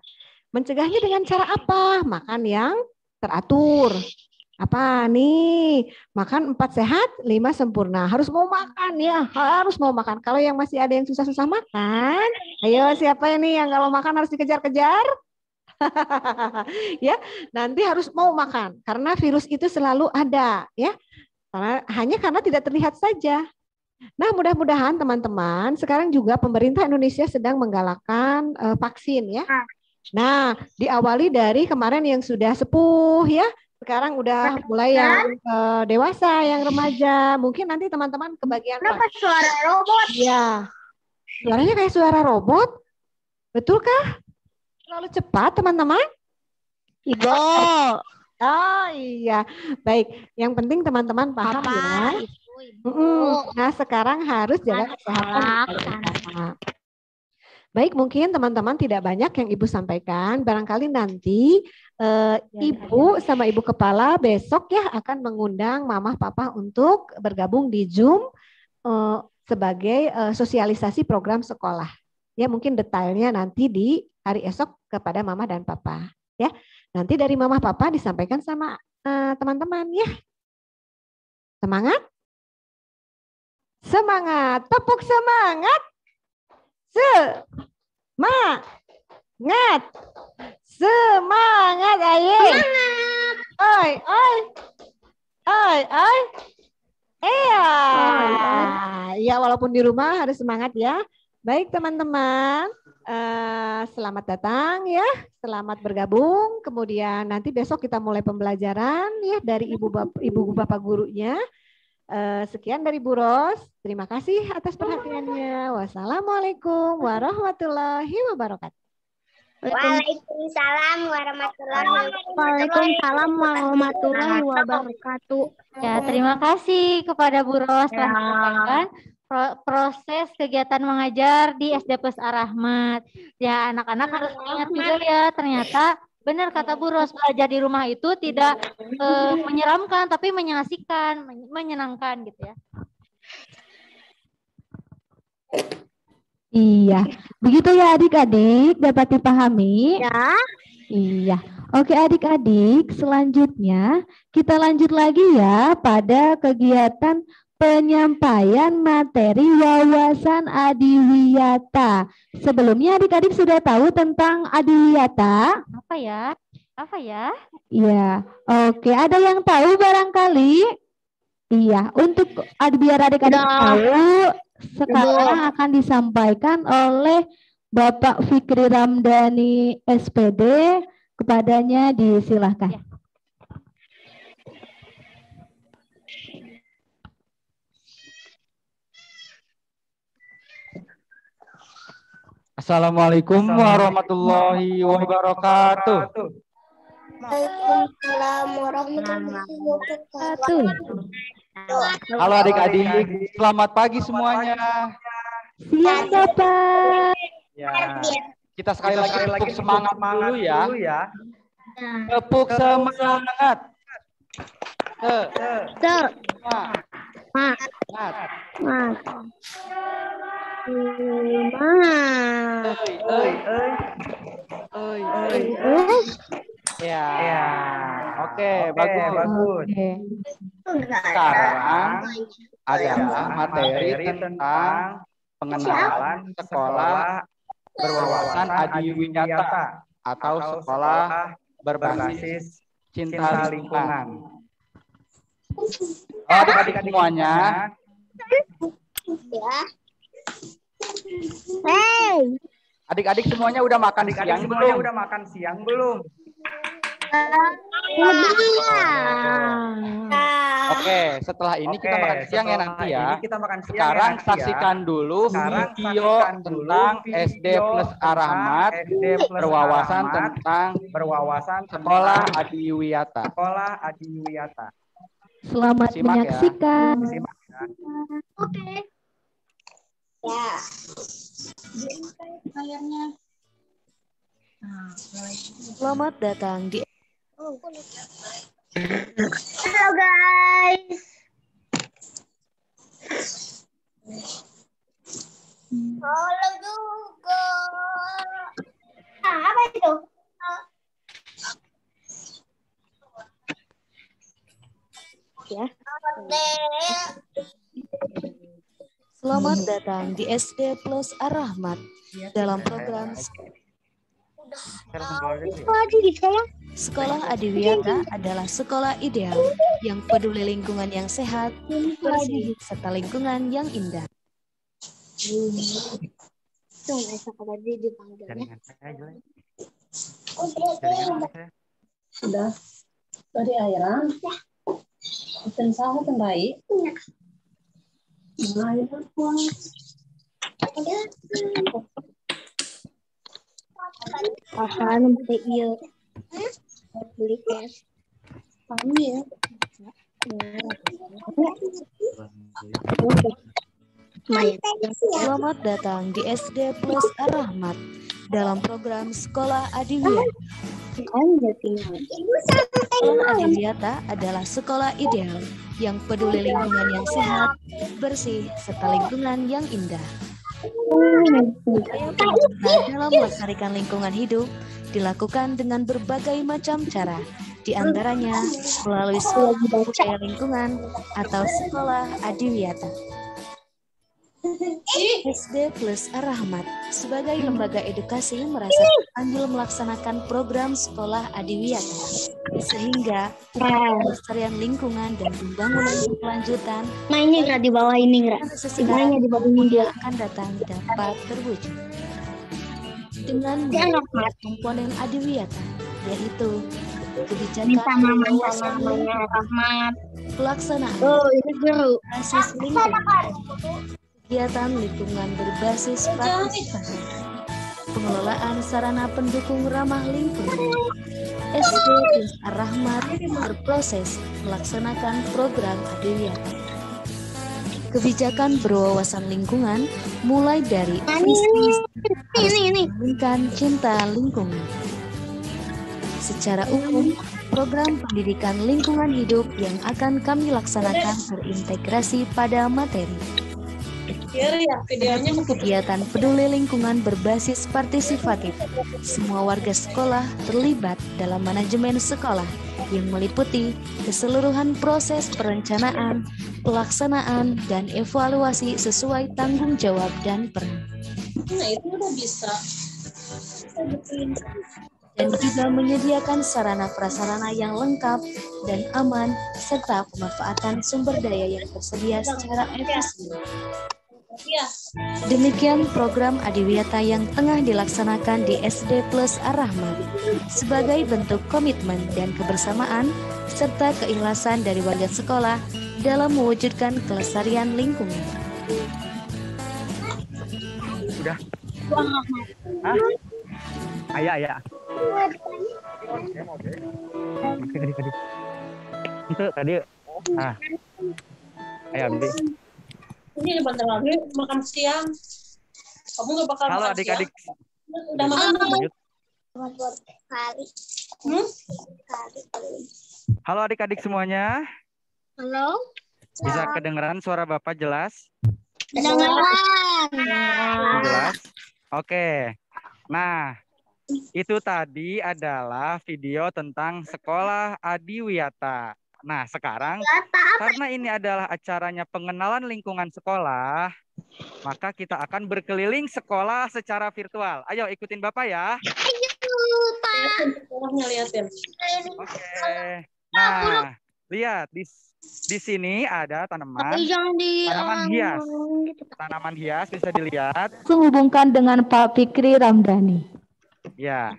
mencegahnya dengan cara apa? Makan yang teratur. Apa nih? Makan 4 sehat, 5 sempurna. Harus mau makan ya, harus mau makan. Kalau yang masih ada yang susah-susah makan, ayo siapa ini yang kalau makan harus dikejar-kejar? Ya, nanti harus mau makan karena virus itu selalu ada ya. Hanya karena tidak terlihat saja. Nah, mudah-mudahan teman-teman, sekarang juga pemerintah Indonesia sedang menggalakkan vaksin ya. Nah, diawali dari kemarin yang sudah sepuh ya. Sekarang udah mulai yang dewasa, yang remaja. Mungkin nanti teman-teman kebagian. Kenapa suara robot? Ya, suaranya kayak suara robot. Betulkah? Terlalu cepat teman-teman? Ibu. Oh iya, baik. Yang penting teman-teman paham ya. Nah, sekarang harus jaga kesehatan. Baik, mungkin teman-teman tidak banyak yang Ibu sampaikan. Barangkali nanti Ibu sama Ibu Kepala besok ya akan mengundang Mama Papa untuk bergabung di Zoom sebagai sosialisasi program sekolah. Ya, mungkin detailnya nanti di hari esok kepada Mama dan Papa. Ya, nanti dari Mama Papa disampaikan sama teman-teman ya. Semangat? Semangat, tepuk semangat. Semangat. Semangat, ayo. Oi, oi. Oi, oi. Iya. Ya, walaupun di rumah harus semangat ya. Baik teman-teman, selamat datang ya. Selamat bergabung. Kemudian nanti besok kita mulai pembelajaran ya dari ibu bapak gurunya. Sekian dari Bu Ros. Terima kasih atas perhatiannya. Wassalamualaikum warahmatullahi wabarakatuh. Waalaikumsalam warahmatullahi wabarakatuh. Waalaikumsalam warahmatullahi wabarakatuh. Ya, terima kasih kepada Bu Ros telah menyampaikan proses kegiatan mengajar di SD Plus Ar-Rahmat. Ya, anak-anak harus ingat juga ya, ternyata benar kata Bu Ros, belajar di rumah itu tidak menyeramkan, tapi mengasihkan, menyenangkan gitu ya. Iya, begitu ya adik-adik, dapat dipahami? Ya. Iya. Oke adik-adik, selanjutnya kita lanjut lagi ya pada kegiatan penyampaian materi wawasan adiwiyata. Sebelumnya adik-adik sudah tahu tentang adiwiyata? Apa ya? Apa ya? Iya. Oke, ada yang tahu barangkali? Iya, untuk biar adik-adik tahu, sekarang akan disampaikan oleh Bapak Fikri Ramdhani SPD. Kepadanya disilahkan. Ya. Assalamualaikum warahmatullahi wabarakatuh. Waalaikumsalam warahmatullahi wabarakatuh. Halo adik-adik, selamat pagi semuanya. Siang Bapak. Ya, kita sekali lagi tepuk semangat dulu ya. Tepuk semangat. Ya, oke, bagus. Sekarang adalah materi tentang pengenalan sekolah berwawasan adiwiyata atau sekolah berbasis cinta lingkungan. Adik-adik semuanya. Adik-adik semuanya udah makan siang belum? Oke, setelah ini kita makan siang ya nanti ya. Sekarang saksikan dulu video tentang SD plus Ar-Rahmat berwawasan tentang sekolah adiwiyata. Selamat menyaksikan. Oke. Ya. Layarnya. Selamat datang di Halo guys. Halo juga. Apa itu? ya. Selamat datang di SD Plus Ar-Rahmat dalam program Sekolah Adiwiyata adalah sekolah ideal yang peduli lingkungan yang sehat, bersih, serta lingkungan yang indah. Sudah dari airan dan sahu kendai apa nanti iya beli es kami ya Selamat datang di SD Plus Ar-Rahmat dalam program Sekolah Adiwiyata. Sekolah Adiwiyata adalah sekolah ideal yang peduli lingkungan yang sehat, bersih, serta lingkungan yang indah. Upaya pendidikan dalam melestarikan lingkungan hidup dilakukan dengan berbagai macam cara, di antaranya melalui sekolah budaya lingkungan atau sekolah adiwiyata. SD Plus Ar-Rahmat sebagai lembaga edukasi merasa terpanggil melaksanakan program sekolah adiwiyata, sehingga pelestarian lingkungan dan pembangunan berkelanjutan mainnya nggak di bawah ini nggak mainnya di bawah ini dia akan datang dapat terwujud dengan komponen adiwiyata, yaitu kebijakan pengawasan pelaksanaan basis lingkungan, kegiatan lingkungan berbasis partisipasi, pengelolaan sarana pendukung ramah lingkungan. SD Plus Ar-Rahmat berproses melaksanakan program adiwiyata. Kebijakan berwawasan lingkungan mulai dari meningkatkan cinta lingkungan. Secara umum, program pendidikan lingkungan hidup yang akan kami laksanakan terintegrasi pada materi. Kegiatan peduli lingkungan berbasis partisipatif. Semua warga sekolah terlibat dalam manajemen sekolah yang meliputi keseluruhan proses perencanaan, pelaksanaan, dan evaluasi sesuai tanggung jawab dan peran. Nah, itu udah bisa. Dan juga menyediakan sarana prasarana yang lengkap dan aman, serta pemanfaatan sumber daya yang tersedia secara efisien. Demikian program adiwiyata yang tengah dilaksanakan di SD Plus Ar-Rahmat sebagai bentuk komitmen dan kebersamaan serta keikhlasan dari warga sekolah dalam mewujudkan kelestarian lingkungan. Udah. Hah? Ayah. Adik. Itu tadi. Ah. Ayo, Abdi. Ini bentar lagi makan siang. Kamu gak bakal Halo makan adik-adik. siang? Udah makan belum? Halo adik-adik semuanya. Halo. Bisa kedengeran suara Bapak jelas? Kedengeran. Jelas? Oke. Nah, itu tadi adalah video tentang sekolah Adiwiyata. Nah, sekarang karena ini adalah acaranya pengenalan lingkungan sekolah, maka kita akan berkeliling sekolah secara virtual. Ayo ikutin Bapak ya. Liatin. Oke. Nah, lihat di sini ada tanaman hias. Tanaman hias bisa dilihat. Langsung hubungkan dengan Pak Fikri Ramdhani. Ya.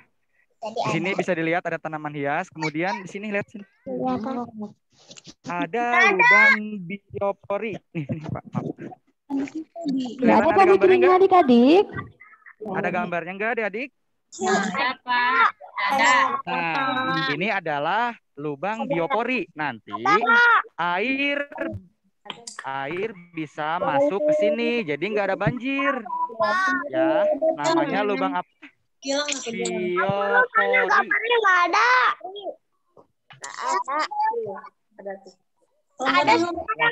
Di sini bisa dilihat ada tanaman hias. Kemudian di sini lihat sini. Ada lubang biopori. Nih, Pak. Ada Pak Fikrinya adik-adik? Ada gambarnya enggak adik-adik? Ada, Pak. Ada. Nah, ini adalah lubang biopori. Nanti air bisa masuk ke sini, jadi nggak ada banjir. Ya, namanya lubang apa? Biopori. Ada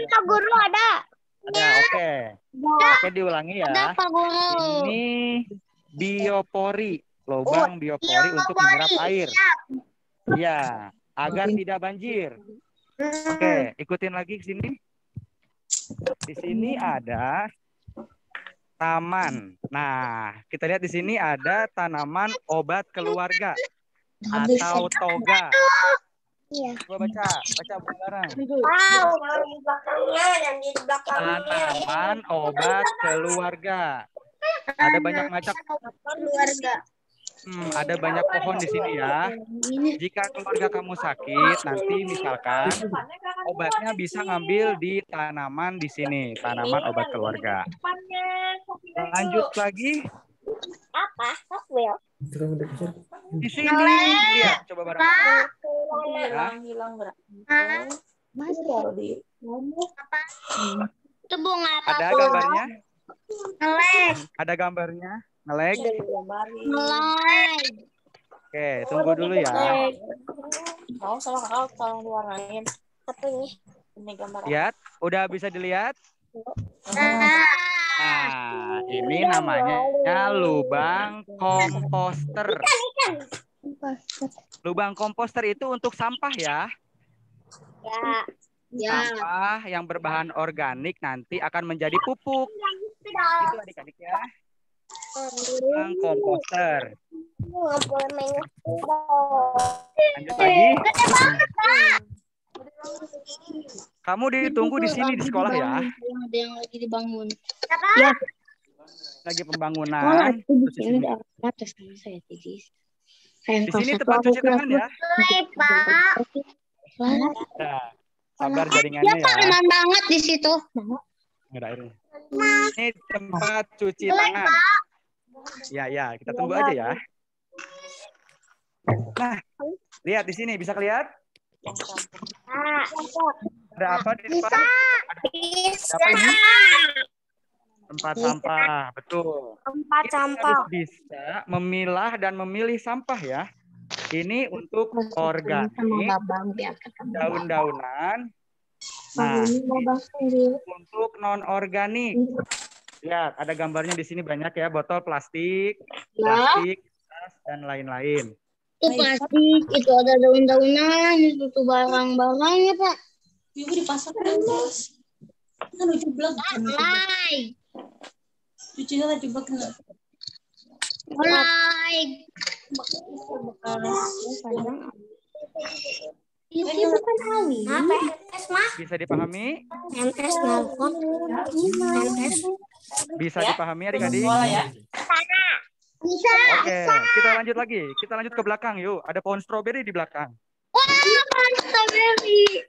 Pak Guru ada. Ada, oke. Oke, diulangi ya. Ada Pak Guru. Ini biopori, lubang biopori untuk menyerap air. Ya, agar tidak banjir. Oke, ikutin lagi ke sini. Di sini ada taman. Nah, kita lihat di sini ada tanaman obat keluarga atau toga. Coba baca bareng. Tanaman obat keluarga. Ada banyak macam keluarga. Ada banyak pohon di sini ya. Jika keluarga kamu sakit, nanti misalkan obatnya bisa ngambil di tanaman di sini, tanaman obat keluarga. Lanjut lagi. Apa? Software. Di sini lihat, coba bareng. Hilang gerak. Itu bunga apa? Ada gambarnya? Ngelag. Ada gambarnya? Ngelag? Ngelag. Oke, tunggu dulu ya. Mau salah tolong diwarnain. Apa ini? Ini gambar. Lihat, udah bisa dilihat? Nah, ini namanya lubang komposter. Lubang komposter itu untuk sampah ya. Sampah yang berbahan organik nanti akan menjadi pupuk. Itu adik-adik ya. Lubang komposter. Lanjut lagi. Kamu ditunggu di sini di sekolah ya. Ada yang lagi dibangun. Ya. Lagi pembangunan. Di sini tempat cuci tangan ya. Nah, sabar jaringannya ya. Aman banget di situ. Ada airnya. Ini tempat cuci tangan. Ya, kita tunggu aja ya. Nah, lihat di sini bisa kelihatan? Ada apa di depan? Ada apa ini? Tempat sampah, betul. Tempat sampah. Harus bisa memilah dan memilih sampah ya. Ini untuk organik, daun-daunan. Nah, untuk non-organik. Lihat, ada gambarnya di sini banyak ya, botol plastik, tas, dan lain-lain. Itu plastik, itu ada daun-daunan, itu tuh barang-barang ya Pak. Ibu di pasar kan Mas. Kan udah jeblok. Cucinya lagi jeblok kena. Mulai. Itu bukan awi. Apa MS mah? Bisa dipahami? MS nelpon. MS. Bisa dipahami adik-adik? Bisa. Oke, kita lanjut lagi. Kita lanjut ke belakang yuk. Ada pohon stroberi di belakang. Wah, strawberry.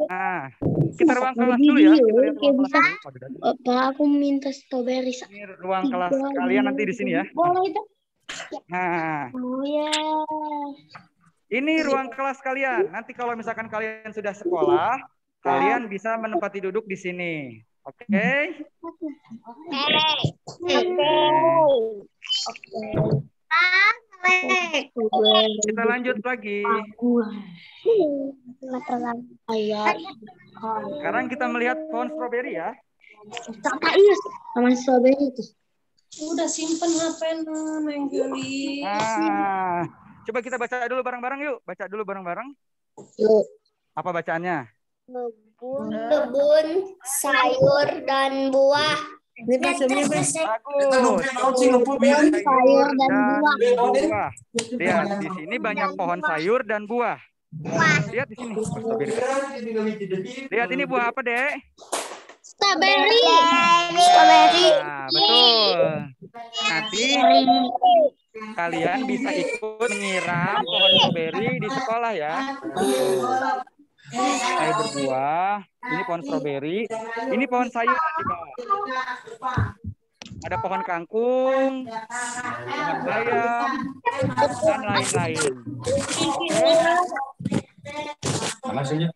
Nah, kita ruang kelas dulu ya. Kita lihat ruang kelas dulu. Pak, aku minta strawberry. Ini ruang kelas kalian nanti di sini ya. Boleh itu? Nah, ini ruang kelas kalian. Nanti kalau misalkan kalian sudah sekolah, kalian bisa menempati duduk di sini. Oke? Kita lanjut lagi. Sekarang kita melihat pohon stroberi ya. Sama strawberry itu. Udah simpen HP-nya, Menggeli. Nah, coba kita baca dulu bareng-bareng yuk. Baca dulu bareng-bareng. Yuk. Apa bacaannya? Kebun sayur dan buah. Bagus. Kebun sayur dan buah. Lihat di sini banyak pohon sayur dan buah. Lihat di sini. Lihat ini buah apa, Dek? Strawberry. Nah, betul. Nanti kalian bisa ikut menyiram pohon stroberi di sekolah ya. Saya berbuah. Ini pohon stroberi. Ini pohon sayur di bawah. Ada pohon kangkung, pohon bayam, dan lain-lain. Maksudnya?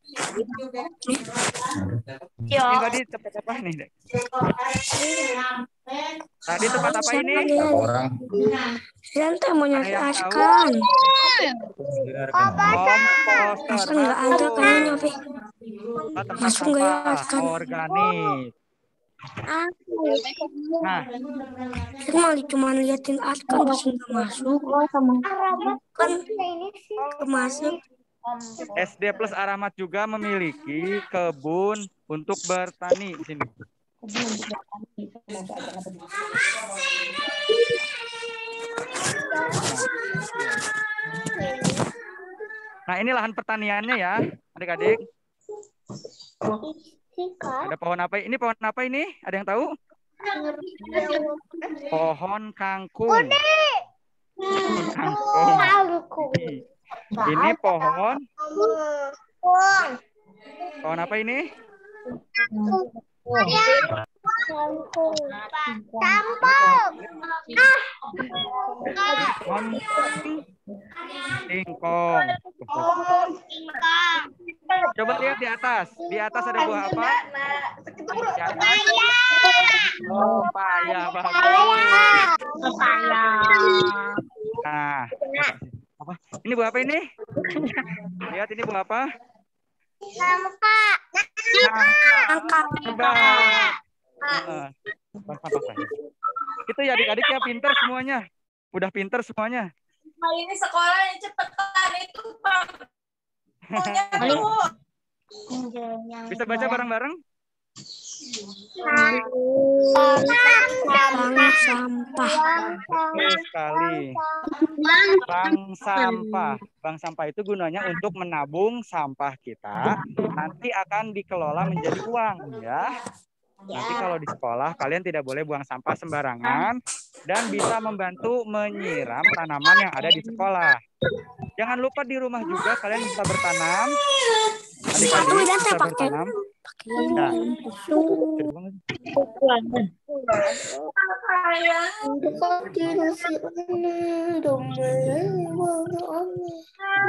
Ini tadi tempat apa nih, Dek? Tadi tempat apa ini? Orang. Nanti mau nyaskan. Komposter. Nggak ada kan nyampe. Tempat Masuk nggak ya, sampah Askan? organik. Nah, Kita malah cuma liatin Askan pas nggak masuk. Kan masuk. SD Plus Arahmat juga memiliki kebun untuk bertani di sini. Nah, ini lahan pertaniannya ya, adik-adik. Ada pohon apa? Ini pohon apa ini? Ada yang tahu? Pohon kangkung. Pohon kangkung. Ini pohon. Pohon apa ini? Pohon singkong. Coba lihat di atas. Di atas ada buah apa? Di atas. Oh, pepaya. Bagus. Nah, apa? Ini buah apa ini? Lihat ini buah apa? Itu ya adik-adik ya, pinter semuanya. Udah pinter semuanya. Nah, ini sekolahnya cepetan itu, Pak. Bisa baca bareng-bareng? Bank sampah. Betul sekali. Bank sampah. Bank sampah itu gunanya untuk menabung sampah kita. Nanti akan dikelola menjadi uang ya. Nanti kalau di sekolah kalian tidak boleh buang sampah sembarangan dan bisa membantu menyiram tanaman yang ada di sekolah. Jangan lupa di rumah juga kalian bisa bertanam. Adik-adik bisa bertanam. Nah.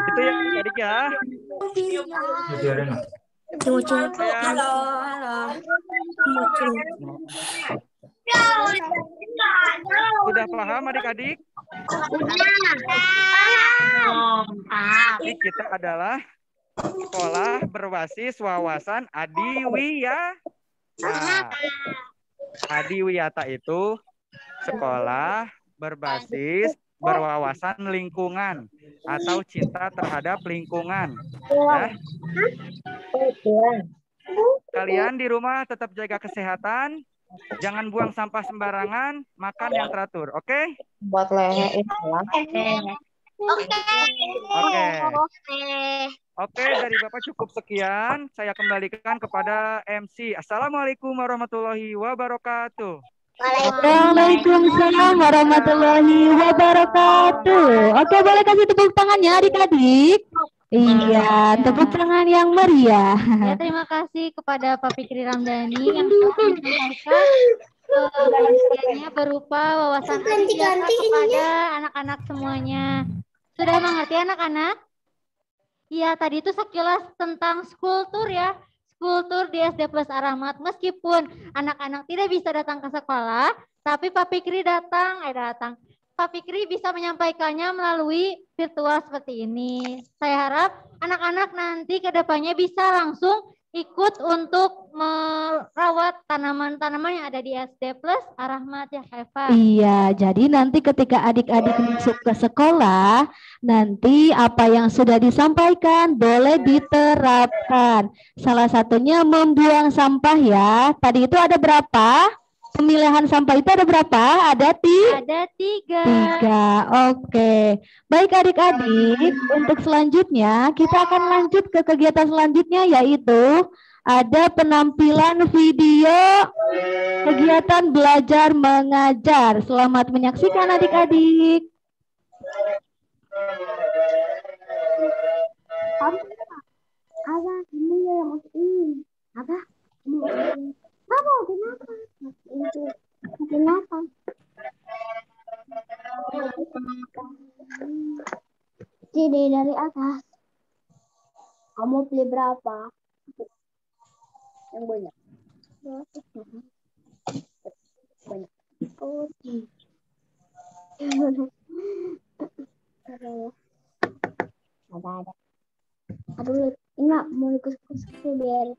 Itu ya adik-adik ya. Halo. Sudah paham adik-adik? Jadi kita adalah sekolah berbasis wawasan Adiwiyata. Nah, Adiwiyata itu sekolah berbasis berwawasan lingkungan atau cinta terhadap lingkungan. Ya. Kalian di rumah tetap jaga kesehatan, jangan buang sampah sembarangan, makan yang teratur, oke? Buat lehein. Oke, dari Bapak cukup sekian. Saya kembalikan kepada MC. Assalamualaikum warahmatullahi wabarakatuh. Waalaikumsalam warahmatullahi wabarakatuh. Oke, boleh kasih tepuk tangannya adik-adik. Iya, tepuk tangan yang meriah. Ya, terima kasih kepada Pak Fikri Ramdhani yang telah menyampaikan Pengertiannya berupa wawasan adik biasa kepada anak-anak semuanya. Sudah mengerti anak-anak? Iya, tadi itu sekilas tentang school tour ya. School tour di SD Plus Ar-Rahmat. Meskipun anak-anak tidak bisa datang ke sekolah, tapi Pak Fikri datang. Pak Fikri bisa menyampaikannya melalui virtual seperti ini. Saya harap anak-anak nanti ke depannya bisa langsung ikut untuk merawat tanaman-tanaman yang ada di SD Plus Ar-Rahmat ya Kak Eva. Iya, jadi nanti ketika adik-adik masuk ke sekolah, nanti apa yang sudah disampaikan boleh diterapkan. Salah satunya membuang sampah ya. Tadi itu ada berapa? Pemilihan sampah itu ada berapa? Ada Ada 3. 3. Oke. Baik adik-adik, untuk selanjutnya kita akan lanjut ke kegiatan selanjutnya yaitu ada penampilan video kegiatan belajar mengajar. Selamat menyaksikan adik-adik. Apa ini yang masukin? Apa? Apa? Kenapa? Itu kenapa? Jadi dari atas. Kamu pilih berapa? Yang banyak. Banyak. Oh. Ada. Aduh, enggak mau ikut-ikut biar.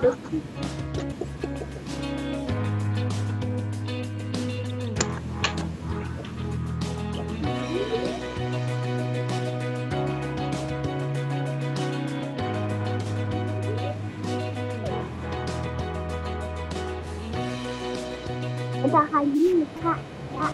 Udah kayak gini, Kak. Ya.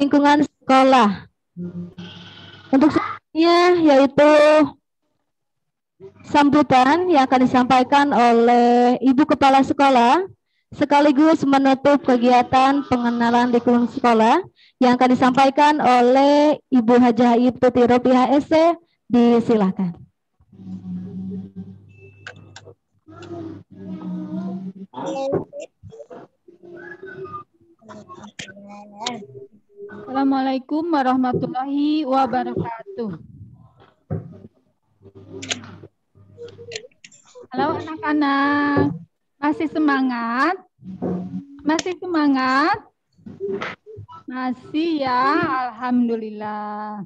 Lingkungan sekolah. Untuk selanjutnya yaitu sambutan yang akan disampaikan oleh Ibu Kepala Sekolah sekaligus menutup kegiatan pengenalan lingkungan sekolah yang akan disampaikan oleh Ibu Hajah Ibtuti Robiah SC. Disilakan. Assalamualaikum warahmatullahi wabarakatuh. Halo anak-anak, masih semangat? Masih semangat? Masih ya, alhamdulillah.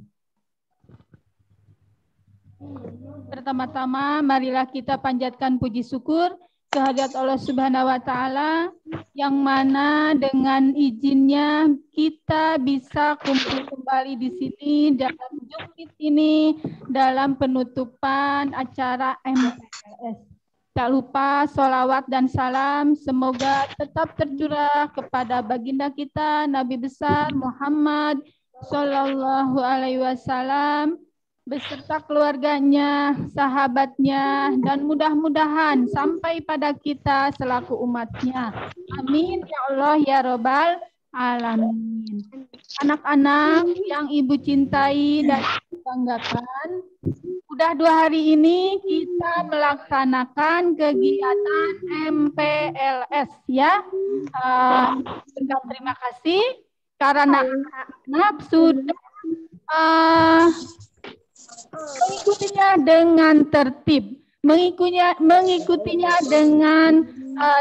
Pertama-tama marilah kita panjatkan puji syukur kehadirat Allah Subhanahu wa taala yang mana dengan izinnya kita bisa kumpul kembali di sini dalam jumpa ini dalam penutupan acara MPLS. Tak lupa sholawat dan salam semoga tetap tercurah kepada baginda kita Nabi besar Muhammad Sallallahu Alaihi Wasallam beserta keluarganya, sahabatnya, dan mudah-mudahan sampai pada kita selaku umatnya. Amin ya Allah ya Robbal Alamin. Anak-anak yang Ibu cintai dan banggakan, udah 2 hari ini kita melaksanakan kegiatan MPLS ya. Terima kasih karena anak-anak sudah mengikutinya dengan tertib, mengikutinya dengan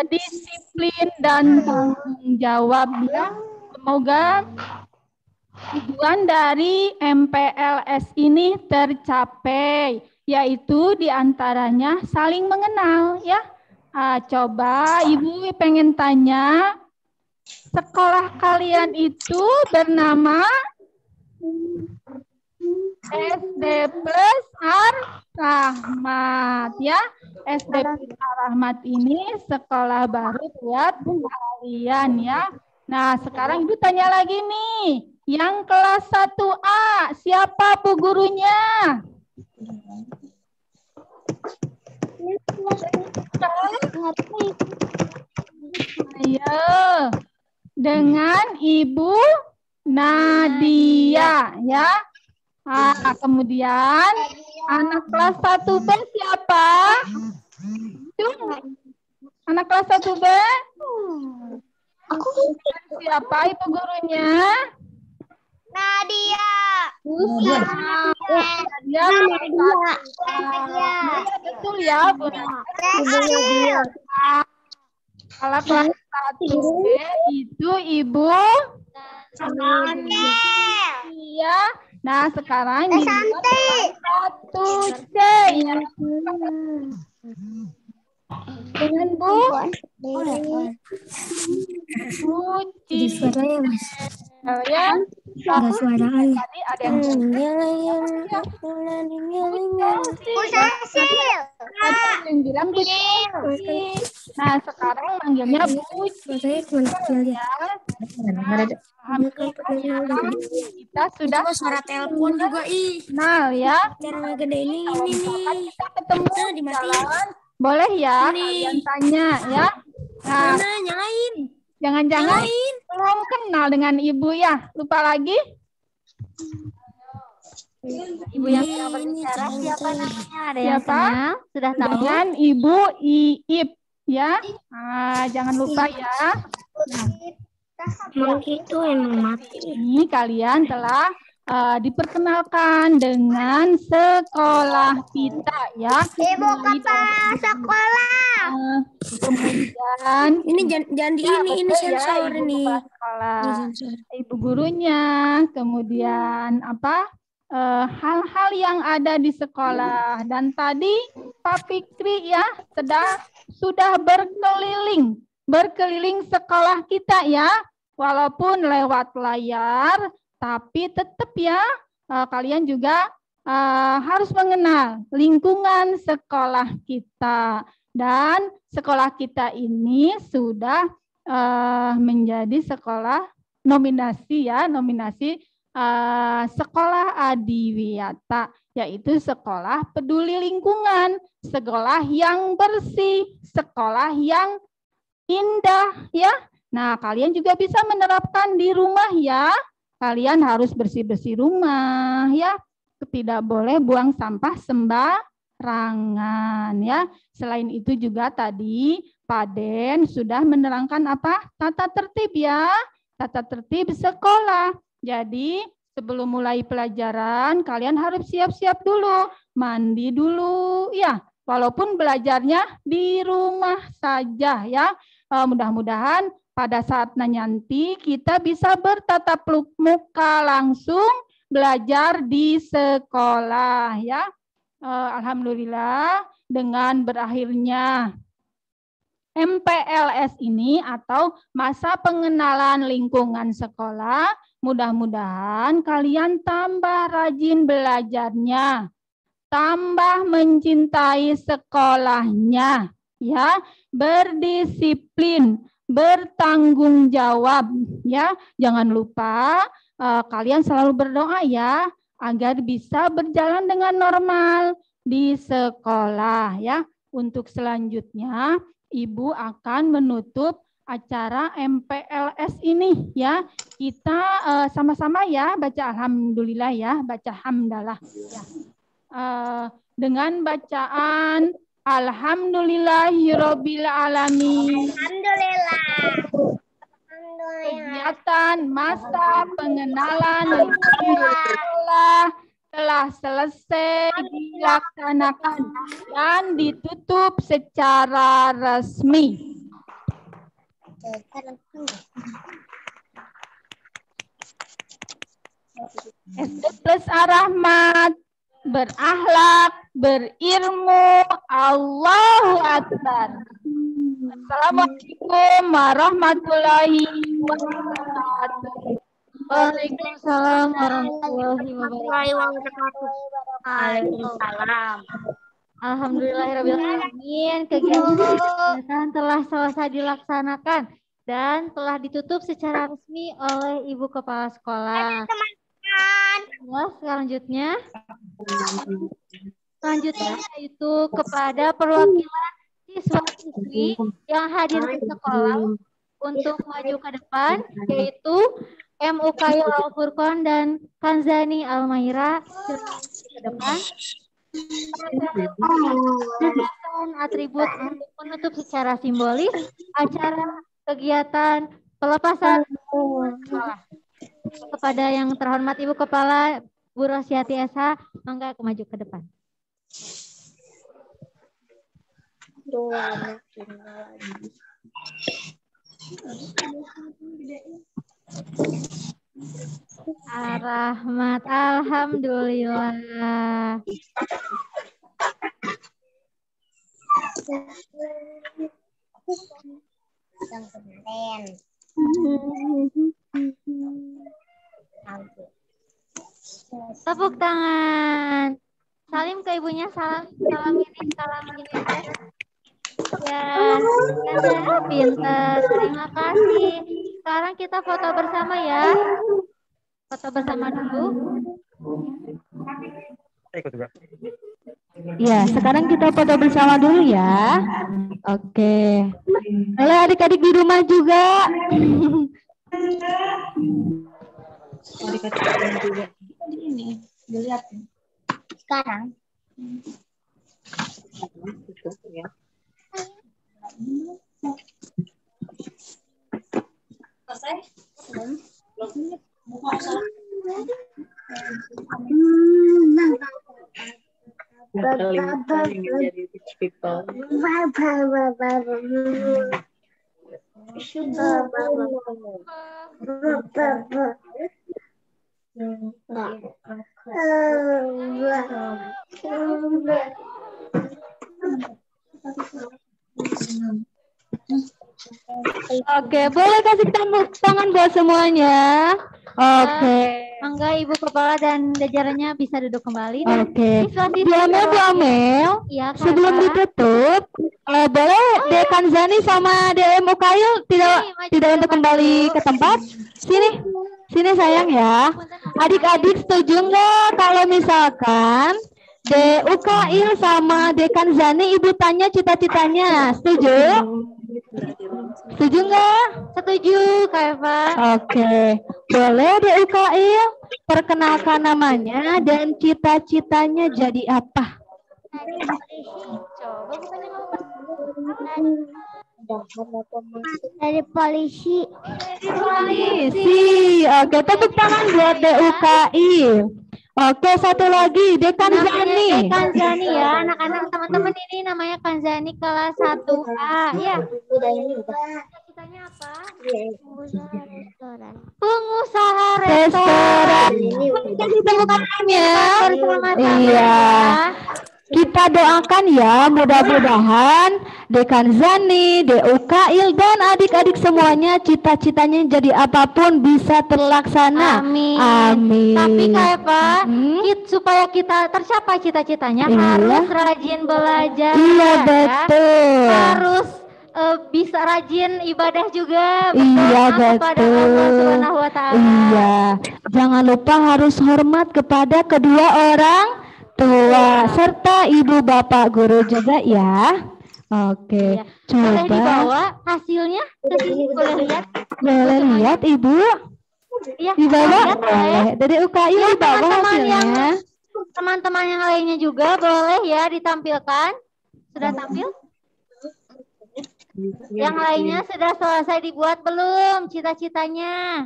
disiplin dan tanggung jawab ya. Semoga tujuan dari MPLS ini tercapai, yaitu diantaranya saling mengenal ya. Coba Ibu pengen tanya, sekolah kalian itu bernama SD Plus Ar-Rahmat ya. SD Plus Ar-Rahmat ini sekolah baru buat kalian ya. Nah, sekarang Ibu tanya lagi nih. Yang kelas 1A, siapa bu gurunya? Ayo. Dengan Ibu Nadia ya. Kemudian anak kelas 1B siapa? Anak kelas 1B? Siapa ibu gurunya? Nadia. Nadia. Betul ya, Bu. Kalau kelas 1B itu Ibu Iya. Nah, sekarang di kelas 1C ya. Dengan Bu Jadi suaranya Mas. ya. Ada suaraan. Tadi ada yang yang bilang Bu. Nah, sekarang manggilnya Bu. Saya cuma kecil ya. Kita sudah suara telepon juga kenal ya. Cara gede ini nih. Kita ketemu di jalan. Boleh ya kalian tanya ya. Nah, nyalain. Jangan-jangan belum kenal dengan Ibu ya. Lupa lagi? Ibu yang sedang berbicara siapa namanya? Ada yang Siapa? kenal? Sudah tahu? Dengan Ibu Iip ya. Nah, jangan lupa ya. Emang gitu emang mati. Ini kalian telah diperkenalkan dengan sekolah kita ya. Ibu kepala sekolah. Kemudian ini jangan di ini sensor ya, ini. Ibu gurunya, kemudian apa? Hal-hal yang ada di sekolah. Dan tadi Pak Fikri ya sudah berkeliling sekolah kita ya, walaupun lewat layar, tapi tetap ya kalian juga harus mengenal lingkungan sekolah kita. Dan sekolah kita ini sudah menjadi sekolah nominasi sekolah adiwiyata, yaitu sekolah peduli lingkungan, sekolah yang bersih, sekolah yang indah ya. Nah, kalian juga bisa menerapkan di rumah ya. Kalian harus bersih-bersih rumah ya. Tidak boleh buang sampah sembarangan ya. Selain itu juga tadi Pak Den sudah menerangkan apa? Tata tertib ya. Tata tertib sekolah. Jadi sebelum mulai pelajaran kalian harus siap-siap dulu, mandi dulu ya. Walaupun belajarnya di rumah saja ya. Mudah-mudahan pada saat nanti kita bisa bertatap muka langsung belajar di sekolah ya. Alhamdulillah dengan berakhirnya MPLS ini atau masa pengenalan lingkungan sekolah, mudah-mudahan kalian tambah rajin belajarnya, tambah mencintai sekolahnya ya, berdisiplin, bertanggung jawab ya. Jangan lupa kalian selalu berdoa ya agar bisa berjalan dengan normal di sekolah ya. Untuk selanjutnya Ibu akan menutup acara MPLS ini ya. Kita sama-sama ya baca alhamdulillah ya, baca hamdalah ya. Dengan bacaan alhamdulillahirabbil alamin. Alhamdulillah. Kegiatan masa pengenalan sekolah telah selesai dilaksanakan dan ditutup secara resmi. SD Plus Ar-Rahmat, berakhlak, berilmu, Allahu Akbar. Assalamualaikum warahmatullahi wabarakatuh. Waalaikumsalam warahmatullahi wabarakatuh. Waalaikumsalam. Alhamdulillahirrahmanirrahim. Kegiatan telah selesai dilaksanakan dan telah ditutup secara resmi oleh Ibu Kepala Sekolah. Selanjutnya yaitu kepada perwakilan siswa-siswi yang hadir di sekolah untuk maju ke depan, yaitu MUKY Al-Furqon dan Kanzani Al-Maira ke depan. Atribut untuk menutup secara simbolis acara kegiatan pelepasan sekolah. Kepada yang terhormat Ibu Kepala Bu Rosyati SH, mangga maju ke depan. Ar-Rahmat, alhamdulillah. Yang kemarin. Tepuk tangan. Salim ke ibunya, salam gini ya. Ya, pintar. Terima kasih. Sekarang kita foto bersama ya. Foto bersama dulu. Ikut juga. Ya, sekarang kita foto bersama dulu ya. Oke. Halo adik-adik di rumah juga. Adik-adik juga. Ini, dilihat. Sekarang. Selesai? Oke, boleh kasih tepuk tangan buat semuanya. Oke. Mangga Ibu Kepala dan jajarannya bisa duduk kembali. Oke. Bu Amel, ya, sebelum ditutup, boleh Dekan Zani sama DM Ukail tidak untuk kembali ke tempat? Sini sayang ya. Adik-adik setuju nggak kalau misalkan Ukail sama Dekan Zani Ibu tanya cita-citanya? Setuju? Setuju nggak? Setuju, Kak Eva. Oke. Boleh Ukail perkenalkan namanya dan cita-citanya jadi apa? Dari polisi. Oke, tepuk tangan buat Ukail. Oke, satu lagi Dekan Zani. Dekan Zani ya, anak-anak teman-teman ini namanya Kanzani kelas 1A ya. Cita-citanya apa? Pengusaha restoran. Kasih tepuk tangannya. Iya. Kita doakan ya, mudah-mudahan Dekan Zani, Ukail dan adik-adik semuanya cita-citanya jadi apapun bisa terlaksana. Amin. Amin. Tapi Kak Eva, supaya kita tercapai cita-citanya harus rajin belajar. Iya, betul. Harus bisa rajin ibadah juga. Iya, kepada Allah Subhanahu wa Ta'ala. Iya. Jangan lupa harus hormat kepada kedua orang tua serta ibu bapak guru juga ya. Oke, coba. Boleh dibawa hasilnya ke sini, boleh lihat? Boleh lihat Ibu? Iya. Dibawa boleh. Dari UKI Ya, dibawa hasilnya. Teman-teman yang lainnya juga boleh ya ditampilkan. Sudah tampil? Yang lainnya sudah selesai dibuat belum cita-citanya?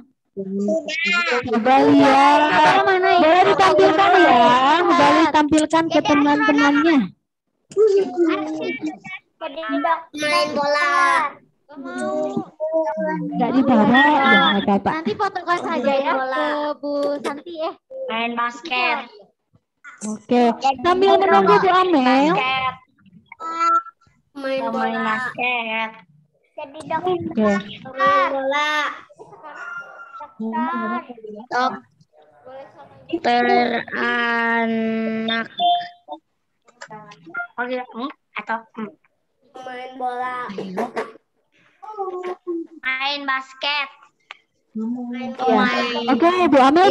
Coba lihat. Mana ya? Boleh ditampilkan ya. Boleh ditampilkan ke teman-temannya. Main bola. Enggak dibawa ya, enggak apa-apa. Nanti fotokan saja ya ke Bu Santi ya. Main basket. Oke, sambil menunggu Bu Amel. Main basket. Jadi dong. Oke. Main bola. Teranak. Oke, atau main bola. Main basket. Oke, Bu Amel,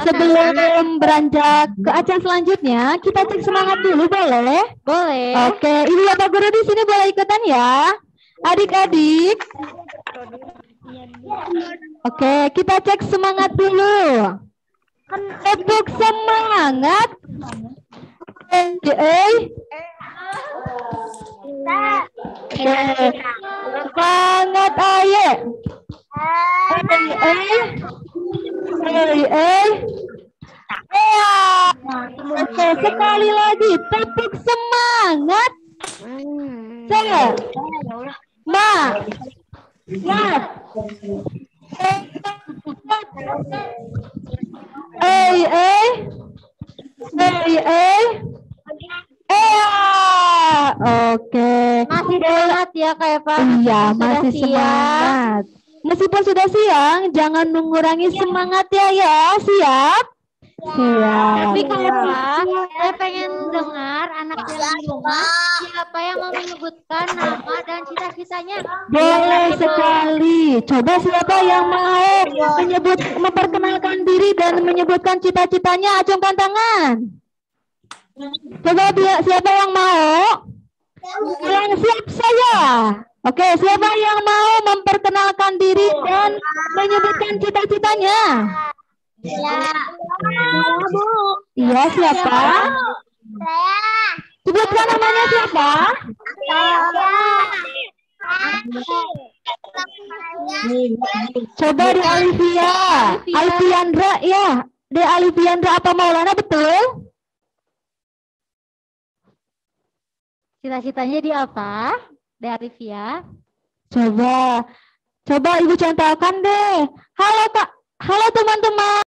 sebelum beranjak ke acara selanjutnya, kita cek semangat dulu, boleh? Boleh. Oke, Ibu Bapak Guru di sini boleh ikutan ya, adik-adik. Oke, kita cek semangat dulu. Tepuk semangat. Semangat ayo. Oke, sekali lagi tepuk semangat. ya Kak Eva. Iya, Sudah masih siang. semangat. Meskipun sudah siang, jangan mengurangi semangat ya. Siap? Siap. Tapi Kak Eva, saya pengen dengar anak yang di rumah siapa yang mau menyebutkan nama dan cita-citanya. Boleh sekali. Coba siapa yang mau memperkenalkan diri dan menyebutkan cita-citanya, acungkan tangan. Coba siapa yang mau? Yang siap saya. Oke, siapa yang mau memperkenalkan diri dan menyebutkan cita-citanya? Ya. Bu. Iya, siapa? Saya. Sebutkan namanya siapa? Coba di Alivia. Alfiandra ya. Di Alfiandra apa Maulana, betul? Cita-citanya di apa? Dari Via. Coba Ibu contohkan deh. Halo Kak, halo teman-teman.